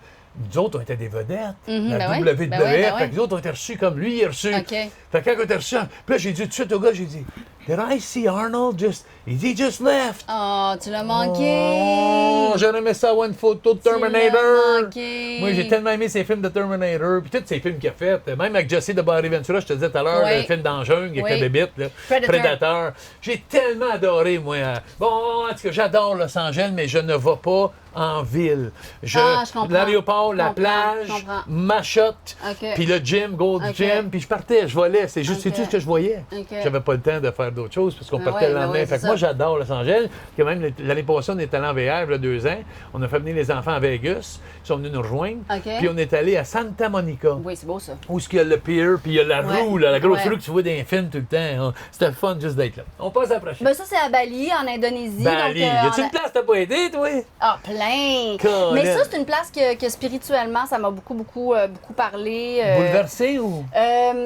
nous autres, on était des vedettes. La ben WWE, oui, ben oui, ben fait oui. que nous autres, on était reçus comme lui, il est reçu. OK. Fait que quand on était reçus, puis là, j'ai dit tout de suite au gars, j'ai dit, Did I see Arnold just. He just left. Oh, tu l'as manqué! Oh, j'aurais aimé ça avoir une photo de Tu l'as Terminator. manqué. Moi, j'ai tellement aimé ces films de Terminator, puis tous ces films qu'il a fait, même avec Jesse de Barry Ventura, je te disais tout à l'heure, Oui. le film dans la jungle avec Oui. la bébite, là, Predator. J'ai tellement adoré, moi. Bon, en tout cas, j'adore Los Angeles, mais je ne vais pas en ville. Je comprends. L'aéroport, la Je comprends, plage, je comprends. ma shot, OK. puis le gym, Gold OK. Gym, puis je partais, je volais. C'est juste, OK. c'est tout ce que je voyais. OK. J'avais pas le temps de faire d'autres choses parce qu'on Ah partait ouais, le lendemain. ben ouais, Fait c'est que moi, ça. j'adore Los Angeles. Puis même l'année passée, on est allé en VR, il y a 2 ans. On a fait venir les enfants à Vegas. Ils sont venus nous rejoindre. OK. Puis on est allé à Santa Monica. Oui, c'est beau ça. Où est-ce qu'il y a le pier, puis il y a la Ouais. roue, là, la grosse Ouais. roue que tu vois dans les films tout le temps. C'était le fun juste d'être là. On passe à la prochaine. Ben ça, c'est à Bali, en Indonésie. Bali. Donc, Y a-tu une place que t'as pas aidé, toi? Ah, plein! Colin. Mais ça, c'est une place que spirituellement, ça m'a beaucoup parlé. Bouleversé ou?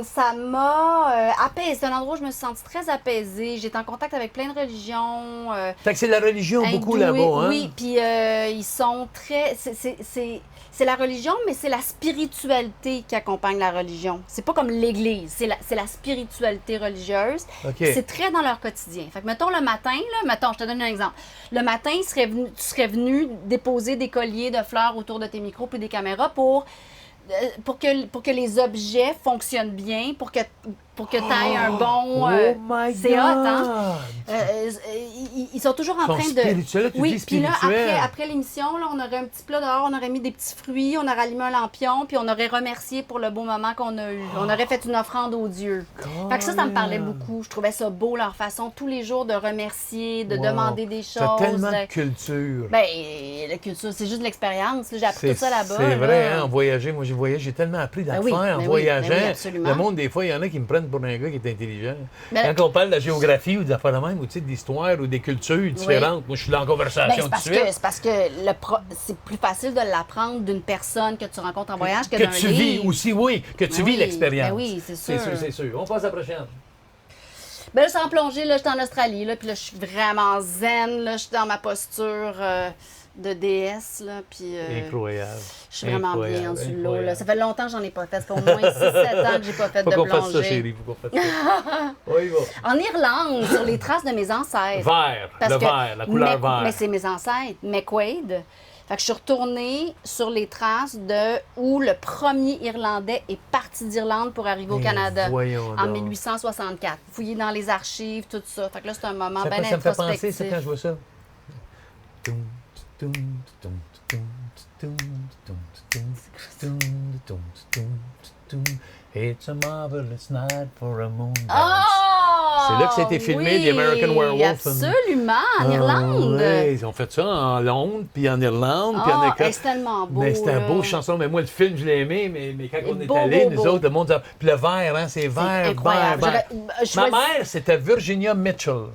Ça m'a apaisé. C'est un endroit où je me suis sentie très apaisée. J'étais en contact avec plein de religions. Fait que c'est la religion beaucoup hindoues, là-bas, hein? Oui, puis ils sont très... C'est la religion, mais c'est la spiritualité qui accompagne la religion. C'est pas comme l'Église, c'est la spiritualité religieuse. OK. C'est très dans leur quotidien. Fait que, mettons, le matin, je te donne un exemple. Le matin, tu serais venu déposer des colliers de fleurs autour de tes micros puis des caméras pour que les objets fonctionnent bien, pour que tu aies un bon... oh my c'est God! hot, hein? Ils sont toujours en Ils sont train de... spirituels, là, tu dis puis là, spirituel. après l'émission, là, on aurait un petit plat dehors, on aurait mis des petits fruits, on aurait allumé un lampion, puis on aurait remercié pour le beau moment qu'on a eu. On aurait fait une offrande aux dieux. Fait que ça me parlait beaucoup. Je trouvais ça beau, leur façon, tous les jours, de remercier, de Wow. demander des choses. T'as tellement de culture. Ben, la culture, c'est juste de l'expérience. là. J'ai appris tout ça là-bas. C'est vrai, là. hein, en voyager. Moi, j'ai tellement appris d'affaires oui, en ben oui, voyageant. ben oui, absolument. Le monde, des fois, il y en a qui me prennent pour un gars qui est intelligent. Mais- Quand on parle de la géographie ou des affaires de même, ou tu sais, d'histoire ou des cultures différentes, moi, je suis dans la Ben, conversation c'est parce tout de suite. que, c'est parce que c'est plus facile de l'apprendre d'une personne que tu rencontres en voyage que Que d'un tu vis livre. aussi, oui, que tu Ben vis oui, l'expérience. ben oui, c'est sûr. C'est sûr. On passe à la prochaine. Ben là, je suis en plongée, là, j'étais en Australie, là, puis là, je suis vraiment zen, là, je suis dans ma posture de déesse, là, puis Incroyable. je suis vraiment bien Incroyable, en dessous de l'eau, incroyable. là. Ça fait longtemps que j'en ai pas fait, ça fait au moins 6-7 ans que j'ai pas fait Faut de qu'on fasse ça, plongée. chérie, faut qu'on fasse ça. Oui, va. En Irlande, sur les traces de mes ancêtres. Vert, Parce le que vert, la couleur vert. Mais c'est mes ancêtres, McQuaid. Fait que je suis retournée sur les traces de où le premier Irlandais est parti d'Irlande pour arriver au Mais Canada voyons en donc. 1864. Fouiller dans les archives, tout ça. Fait que là, c'est un moment Ça, bien ça me fait penser, ça, introspectif. quand je vois ça. It's a marvelous night for a moon dance. Oh! C'est là que ça a été filmé, The American Werewolf. Absolument, en Ah, Irlande. ouais, ils ont fait ça en Londres, puis en Irlande, puis en Ah, Écosse. c'est tellement beau. Mais c'était là. une beau chanson. Mais moi, le film, je l'ai aimé, mais quand Il est on est beau, allé, beau, nous beau. autres, le monde... Puis le vert, hein, c'est C'est vert, incroyable. vert, vert. Je Ma choisis- mère, c'était Virginia Mitchell.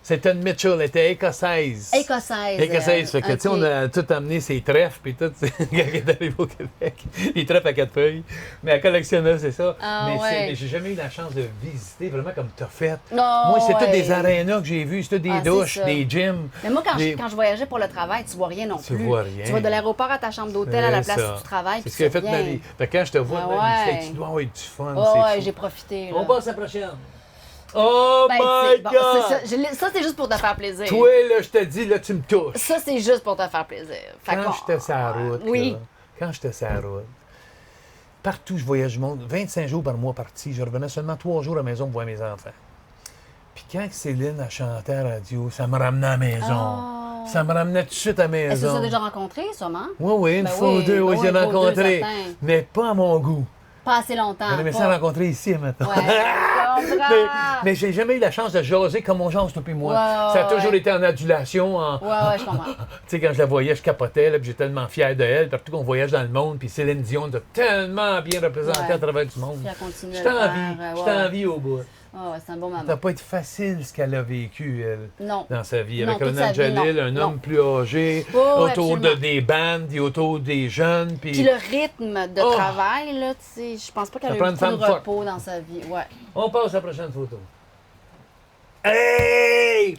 C'était une Mitchell, elle était écossaise. Écossaise. Écossaise. Fait que, tu sais, ok. on a tout amené ses trèfles, puis tout, tu sais, quand elle est arrivée au Québec. Les trèfles à 4 feuilles. Mais elle collectionnait, c'est ça. Ah, mais ouais. mais j'ai jamais eu la chance de visiter vraiment comme tu as fait. Non, Moi, c'est ouais. toutes des arénas que j'ai vues, c'est toutes des Ah, c'est douches, ça. des gyms. Mais moi, des- quand je voyageais pour le travail, tu vois rien non Tu plus. vois rien. Tu vas de l'aéroport à ta chambre d'hôtel à la C'est place ça. où tu travailles. C'est puis ce qui a tu fait ma reviens. vie. Fait que quand je te vois, Ah, même, ouais. tu dois avoir du fun. Ouais, c'est ouais, fou. j'ai profité. Là. On passe à la prochaine. Oh Ben, my bon, God! ça, c'est juste pour te faire plaisir. Toi, là, je te dis, là, tu me touches. Ça, c'est juste pour te faire plaisir. Fait Quand qu'on- j'étais sur la route, Oui. là, quand j'étais sur la route, partout je voyage du monde, 25 jours par mois parti, je revenais seulement 3 jours à la maison pour voir mes enfants. Puis quand Céline a chanté à la radio, ça me ramenait à la maison. Ah. Ça me ramenait tout de suite à la Est-ce que maison. tu as déjà rencontré, sûrement? Oui, oui, une Ben fois ou oui, deux, ben oui, oui, j'ai une fois ou deux, rencontré. certain. Mais pas à mon goût. Pas assez longtemps. J'aurais aimé pas- ça rencontrer ici maintenant. Ouais, je comprends. Mais j'ai jamais eu la chance de jaser comme on jase, toi et moi. Ouais, Ça a toujours ouais. été en adulation, en... Ouais, je comprends. Tu sais, quand je la voyais, je capotais, là, puis j'étais tellement fier de elle. Partout qu'on voyage dans le monde, puis Céline Dion nous a tellement bien représenté Ouais. à travers du monde. Puis elle continue Je à t'en le faire, envie, je ouais, t'en ouais. envie au bout. Ah ouais, c'est un bon moment. Ça n'a pas été facile ce qu'elle a vécu, elle, Non. dans sa vie. Non, Avec toute Renan sa vie, Jalil, non. un Non. homme plus âgé, Ouais, ouais, autour de absolument. des bandes, puis autour des jeunes. Puis le rythme de Oh! travail, là, tu sais, je pense pas qu'elle Ça a eu prend une beaucoup de femme forte. repos dans sa vie. Ouais. On passe à la prochaine photo. Hey!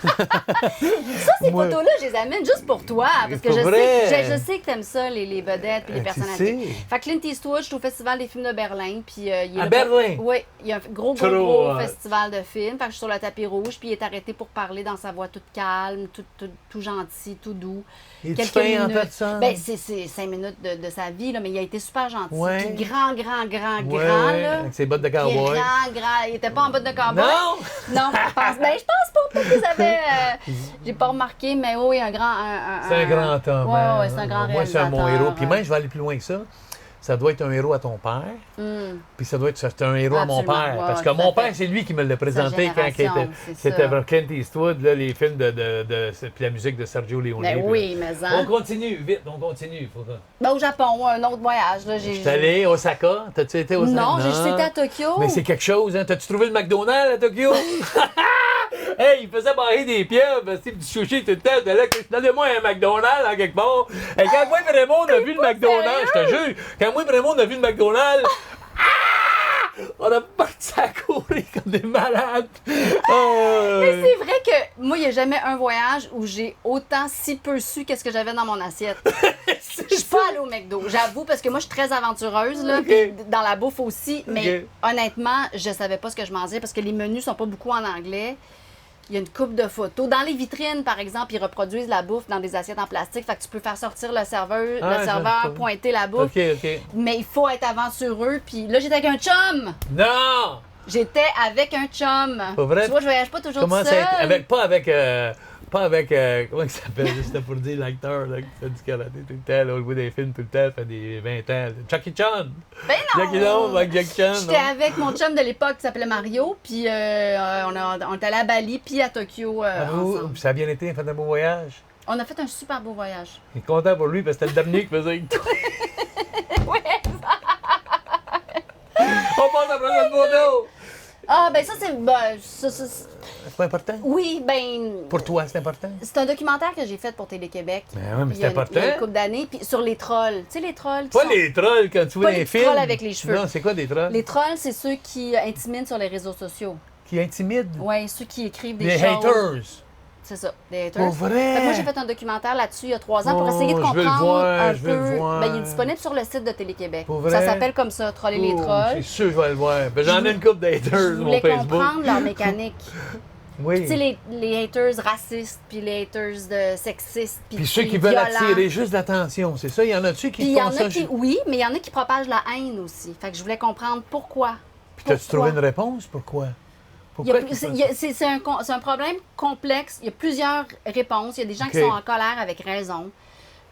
Ça, ces Moi- photos-là, je les amène juste pour toi. Parce que Pour je vrai? sais, je sais que t'aimes ça, les vedettes et les Tu personnalités. sais. Fait que Clint Eastwood, je suis au Festival des films de Berlin. Puis, il est À là Berlin? Oui, il y a un gros Trop, festival de films. Fait que je suis sur le tapis rouge. Puis il est arrêté pour parler dans sa voix toute calme, tout gentil, tout doux. Il est Quelques fin en minutes. personne? Ben, c'est 5 minutes de sa vie, là, mais il a été super gentil. Ouais. Puis grand, Ouais, là. avec ses bottes de Puis cowboy. grand. Il était pas en botte de cowboy. Non! Non, je pense pas qu'ils avaient. J'ai pas remarqué, mais oui, un grand. C'est un grand homme. Ouais, hein. ouais, c'est un grand Moi, c'est mon réalisateur, héros. Puis même, je vais aller plus loin que ça. Ça doit être un héros à ton père. Hum. Puis ça doit être c'est un héros à mon Absolument, père. ouais, Parce que tout à mon fait. père, c'est lui qui me l'a présenté quand il génération, était. c'est C'était ça. vers Clint Eastwood, là, les films puis la musique de Sergio Leone. Ben puis oui, là. mais On hein. continue, vite, on continue. Ben, au Japon, un autre voyage. Là, T'es allé à Osaka? T'as-tu été à Osaka? Non, j'ai juste été à Tokyo. Mais c'est quelque chose, hein? T'as-tu trouvé le McDonald's à Tokyo? Hey, il faisait barrer des pierres, parce que du sushi tout le temps. Là, donnez-moi un McDonald's en quelque part. Et quand moi et Raymond a vu le McDonald's, je te jure, quand moi et Raymond a vu le McDonald's, on a parti à courir comme des malades. Mais c'est vrai que moi, il n'y a jamais un voyage où j'ai autant si peu su qu'est-ce que j'avais dans mon assiette. Je suis pas allée au McDo, j'avoue, parce que moi, je suis très aventureuse, là, Ok. puis dans la bouffe aussi. Mais Ok. honnêtement, je savais pas ce que je mangeais parce que les menus sont pas beaucoup en anglais. Il y a une coupe de photos. Dans les vitrines, par exemple, ils reproduisent la bouffe dans des assiettes en plastique. Fait que tu peux faire sortir le serveur, Ah, ça- pointer la bouffe. OK, OK. Mais il faut être aventureux. Puis là, j'étais avec un chum. Non! J'étais avec un chum. Pas vrai? Tu vois, je voyage pas toujours Comment seule. ça avec, pas avec, comment il s'appelle, c'était pour dire l'acteur là, qui fait du karaté tout le temps, là, au bout des films tout le temps, fait des 20 ans. Jackie Chan! Ben non! Jackie Chan avec Jackie Chan, J'étais non? avec mon chum de l'époque qui s'appelait Mario, puis on est allé à Bali, puis à Tokyo ensemble. Ça a bien été, il a fait un beau voyage. On a fait un super beau voyage. Il est content pour lui parce que c'était le dernier qui faisait avec toi. voir ta prochaine photo! Ah, ben ça, c'est... Ben, C'est pas important? oui, ben... Pour toi, c'est important? C'est un documentaire que j'ai fait pour Télé-Québec. Ben oui, mais Il y c'est a- important. Il y a une couple d'années. Puis sur les trolls. Tu sais, les trolls qui Pas sont- les trolls quand tu vois Pas les les films. trolls avec les cheveux. Non, c'est quoi des trolls? Les trolls, c'est ceux qui intimident sur les réseaux sociaux. Qui intimident? Ouais, ceux qui écrivent des Les choses. haters. C'est ça, des haters. Pour vrai? Fait que moi, j'ai fait un documentaire là-dessus il y a 3 ans pour Oh, essayer de je veux le comprendre voir, un je veux peu. le voir. Ben, il est disponible sur le site de Télé-Québec. Pour vrai? Ça s'appelle comme ça, Troller les Oh, trolls. c'est sûr que je vais le voir. Ben, j'en ai une couple d'haters Je sur mon voulais Facebook. comprendre leur mécanique. Oui. Tu sais, les haters racistes, puis les haters de sexistes, Puis ceux qui veulent violents. attirer juste l'attention, c'est ça? Il y en a-tu qui Puis il y font en ça? a qui, oui, mais il y en a qui propagent la haine aussi. Fait que je voulais comprendre pourquoi. Puis t'as-tu Pourquoi? trouvé une réponse? Pourquoi? Il y a Pourquoi plus- qu'ils c'est font il y a- c'est un problème complexe. Il y a plusieurs réponses. Il y a des gens qui OK. sont en colère avec raison.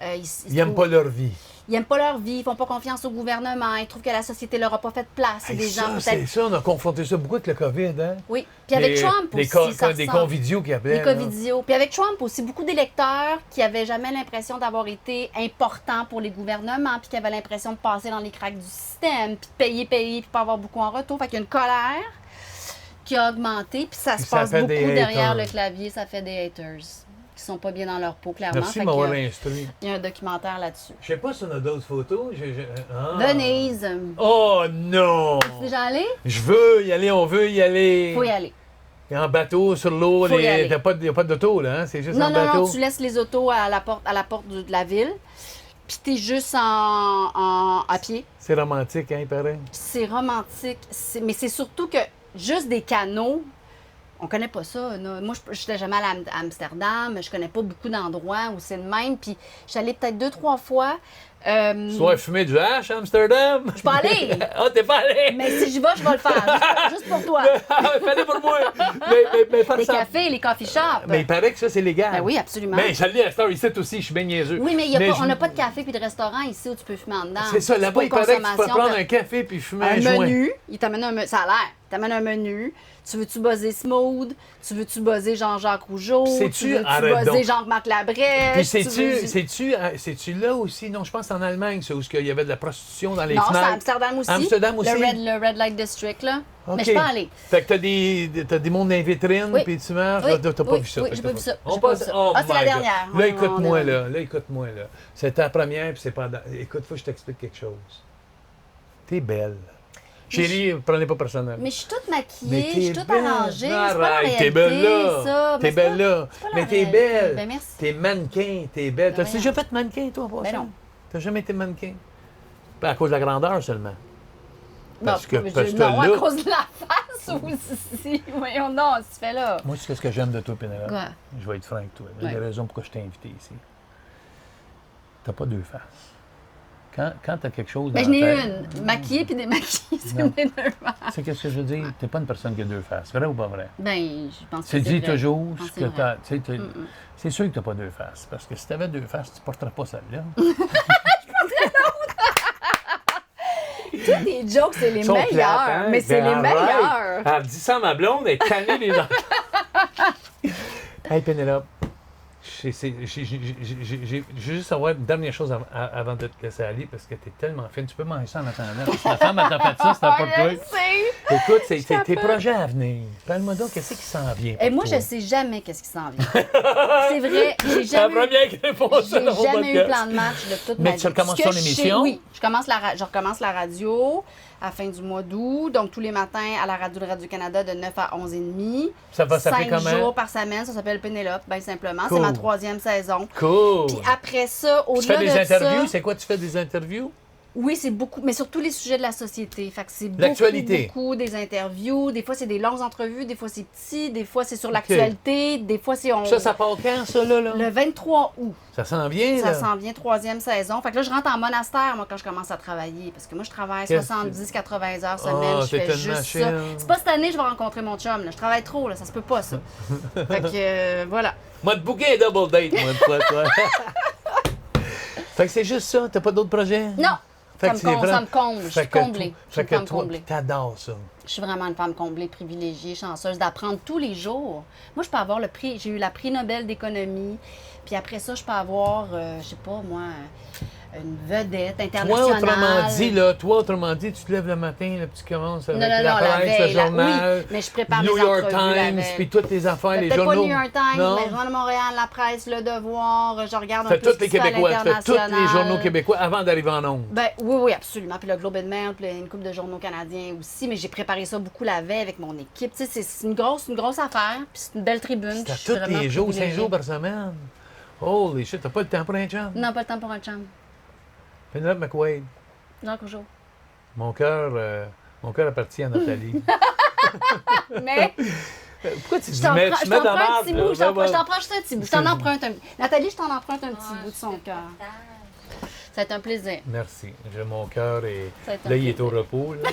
Ils n'aiment pas leur vie. Ils n'aiment pas leur vie, ils font pas confiance au gouvernement, ils trouvent que la société leur a pas fait de place. C'est Hey, des ça, gens c'est peut-être. ça, on a confronté ça beaucoup avec le COVID, hein? Oui. Puis avec Trump aussi, ça des ressemble. convidios qui appellent. Des covidios. Puis avec Trump aussi, beaucoup d'électeurs qui n'avaient jamais l'impression d'avoir été importants pour les gouvernements, puis qui avaient l'impression de passer dans les cracks du système, puis de payer, puis pas avoir beaucoup en retour. Fait qu'il y a une colère qui a augmenté, puis ça Puis se ça passe fait beaucoup des derrière haters. le clavier, ça fait des haters qui sont pas bien dans leur peau, clairement. Merci Fait de que, m'avoir instruit. il y a un documentaire là-dessus. Je sais pas si on a d'autres photos. Ah. Venise. Oh non! Tu es déjà allé? Je veux y aller, on veut y aller. Faut y aller. En bateau, sur l'eau, Faut y aller. il n'y a pas d'auto, là, hein? C'est juste Non, en non, bateau. non, tu laisses les autos à la porte de la ville, puis t'es juste à pied. C'est romantique, hein, il paraît. C'est romantique, mais c'est surtout que juste des canaux, on connaît pas ça. Non. Moi, je n'étais jamais allée à Amsterdam, je connais pas beaucoup d'endroits où c'est le même, puis je suis allée peut-être 2-3 fois. Tu vas fumer du hash à Amsterdam? Je peux aller, Ah, t'es pas allé? mais si j'y vais, je vais le faire, juste pour toi. Fallait pour moi! mais faire Les ça. cafés, les coffee shops. Mais il paraît que ça, c'est légal. Ben oui, absolument. Ben, j'allais à Star ici aussi, je suis bien niaiseux. Oui, mais Mais on n'a pas de café puis de restaurant ici où tu peux fumer en dedans. C'est ça, là-bas, il pour paraît que tu peux consommation, prendre puis un café puis fumer un un joint. menu. Il t'amène un menu. Ça a l'air. Il t'amène un menu. Tu veux-tu buzzer Smooth? Tu veux-tu buzzer Jean-Jacques Rougeau? Puis Tu sais-tu, veux-tu arrête buzzer donc. Jean-Marc Labrèche? Puis Tu veux- c'est-tu là aussi? Non, je pense que c'est en Allemagne, ça, où il y avait de la prostitution dans les Non, c'est à fenêtres. Amsterdam aussi. Amsterdam aussi? Le Red Light District, là. OK. Mais je peux aller. Fait que t'as des mondes dans les vitrines, Oui. puis tu marches. Oui, T'as pas oui, vu ça. oui, fait j'ai que pas t'as vu ça. On J'ai pas passe. vu ça. Oh Ah, c'est la my God. dernière. Là, On écoute-moi, est- là. Là, écoute-moi, là. C'était la première, puis c'est pas. Écoute, faut que je t'explique quelque chose. T'es belle. Chérie, prenez pas personnel. Mais je suis toute Mais maquillée, je t'es suis toute belle. arrangée. C'est pas la Arrête, t'es réalité, belle là. ça. T'es Mais c'est belle pas- là. c'est pas la Mais t'es réalité. belle. Ben merci. T'es mannequin, t'es belle. Ben T'as-tu voyons. déjà fait mannequin, toi, en passant? Ben non. T'as jamais été mannequin? Ben, à cause de la grandeur seulement. Parce que non, le à look- cause de la face aussi. Voyons donc, tu fais là. Moi, c'est ce que j'aime de toi, Pénélope. Quoi? Je vais être franc avec toi. Il y a Ouais. des raisons pourquoi je t'ai invité ici. T'as pas deux faces. Quand t'as quelque chose Ben, dans je la n'ai tête- une. Maquillée puis démaquillée, c'est Non. mes deux faces. Tu sais qu'est-ce que je veux dire? T'es pas une personne qui a deux faces. Vrai ou pas vrai? Ben, je pense que Tu c'est dis vrai. toujours Je pense ce que que c'est t'as. vrai. Tu sais, c'est sûr que t'as pas deux faces. Parce que si t'avais deux faces, tu porterais pas celle-là. Tous tes jokes, c'est les Sont meilleurs. plates, hein? Mais c'est Ben, les arrête. meilleurs. Elle dit ça à ma blonde, elle est tannée des gens. Hey Pénélope, j'ai juste savoir une dernière chose avant de te laisser aller parce que t'es tellement fine. Tu peux manger ça en attendant. Parce que la femme, elle t'a fait ça, c'était pas Ah, pour toi. je sais. Écoute, c'est tes capote. projets à venir. Parle-moi donc, qu'est-ce qui s'en vient? Et pour moi, toi? je sais jamais qu'est-ce qui s'en vient. C'est vrai, j'ai La jamais, première qui répond ça j'ai dans mon jamais eu podcast. plan de match de toute Mais ma tu vie. recommences Ce que ton je sais, émission? Oui, je recommence la radio à la fin du mois d'août. Donc, tous les matins à la radio de Radio-Canada de 9 à 11h30. Ça va s'appeler 5 comment? jours par semaine. Ça s'appelle Pénélope, bien simplement. Cool. C'est ma 3e saison. Cool. Puis après ça, Tu fais au-delà des de ça... interviews? C'est quoi, tu fais des interviews? Oui, c'est beaucoup, mais sur tous les sujets de la société. Fait que c'est L'actualité. beaucoup des interviews. Des fois, c'est des longues entrevues. Des fois, c'est petit. Des fois, c'est sur l'actualité. Des fois, c'est... Ça part quand, ça, là? Le 23 août. Ça s'en vient, Ça là? s'en vient, 3e saison. Fait que là, je rentre en monastère, moi, quand je commence à travailler. Parce que moi, je travaille Qu'est-ce 70-80 heures semaine. Ah, je fais t'es une juste machine. ça. C'est pas cette année, je vais rencontrer mon chum. Là. Je travaille trop, là. Ça se peut pas, ça. Fait que, voilà. Moi, te booker un double date, moi, de toi, toi. Fait que c'est juste ça, t'as pas d'autres projets? Non! Fait Ça que me, c'est ça vraiment- me comble. Je Fait suis que comblée. toi- Je suis Fait une que femme toi, comblée. t'adores ça. Je suis vraiment une femme comblée, privilégiée, chanceuse d'apprendre tous les jours. Moi, je peux avoir le prix, j'ai eu la prix Nobel d'économie, puis après ça, je peux avoir, je sais pas moi, une vedette Toi, internationale. autrement dit, tu te lèves le matin, là, puis tu commences avec Non, la la presse, veille, le journal, oui, mais je prépare New mes York entrevues la Times, veille. puis toutes les affaires, les Peut-être journaux. pas le New York Times, Non? mais le Journal de Montréal, la presse, Le Devoir, je regarde Tu un fais peu tous ce les qui se fait à Québécois, tu fais tous les l'international. journaux québécois avant d'arriver en ondes. Ben, oui, absolument. Puis le Globe and Mail, puis une couple de journaux canadiens aussi. Mais j'ai préparé ça beaucoup la veille avec mon équipe. Tu sais, c'est une grosse affaire. Puis c'est une belle tribune. C'est puis à je suis tous vraiment les jours, 5 privilégiée. jours par semaine. Holy shit, t'as pas le temps pour un chum? Non, pas le temps pour un chum. Penelope McQuaid, Jacques Rougeau. mon cœur appartient à Nathalie. Mais Pourquoi tu dis je t'en mais prends tu mets de la un petit marde? bout. Je t'en prends juste un petit bout. Je t'en emprunte un. Nathalie, je t'en emprunte un petit bout de son cœur. Ça va être un plaisir. Merci. Mon cœur est. Ça va être un Là, il est plaisir. au repos. Là.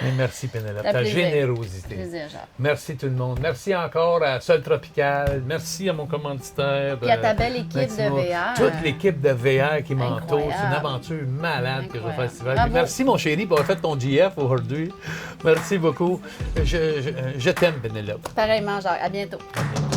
Mais merci, Pénélope. Un Ta plaisir. générosité. Plaisir, Jacques. Merci tout le monde. Merci encore à Sol Tropical. Merci à mon commanditaire. Puis à ta belle équipe Maximo. de VR. Toute l'équipe de VR qui m'entoure. C'est une Incroyable. aventure malade que je vais faire cet hiver. Bravo. Puis merci, mon chéri, pour avoir fait ton GF aujourd'hui. Merci beaucoup. Je t'aime, Pénélope. Pareillement, Jacques. À bientôt. À bientôt.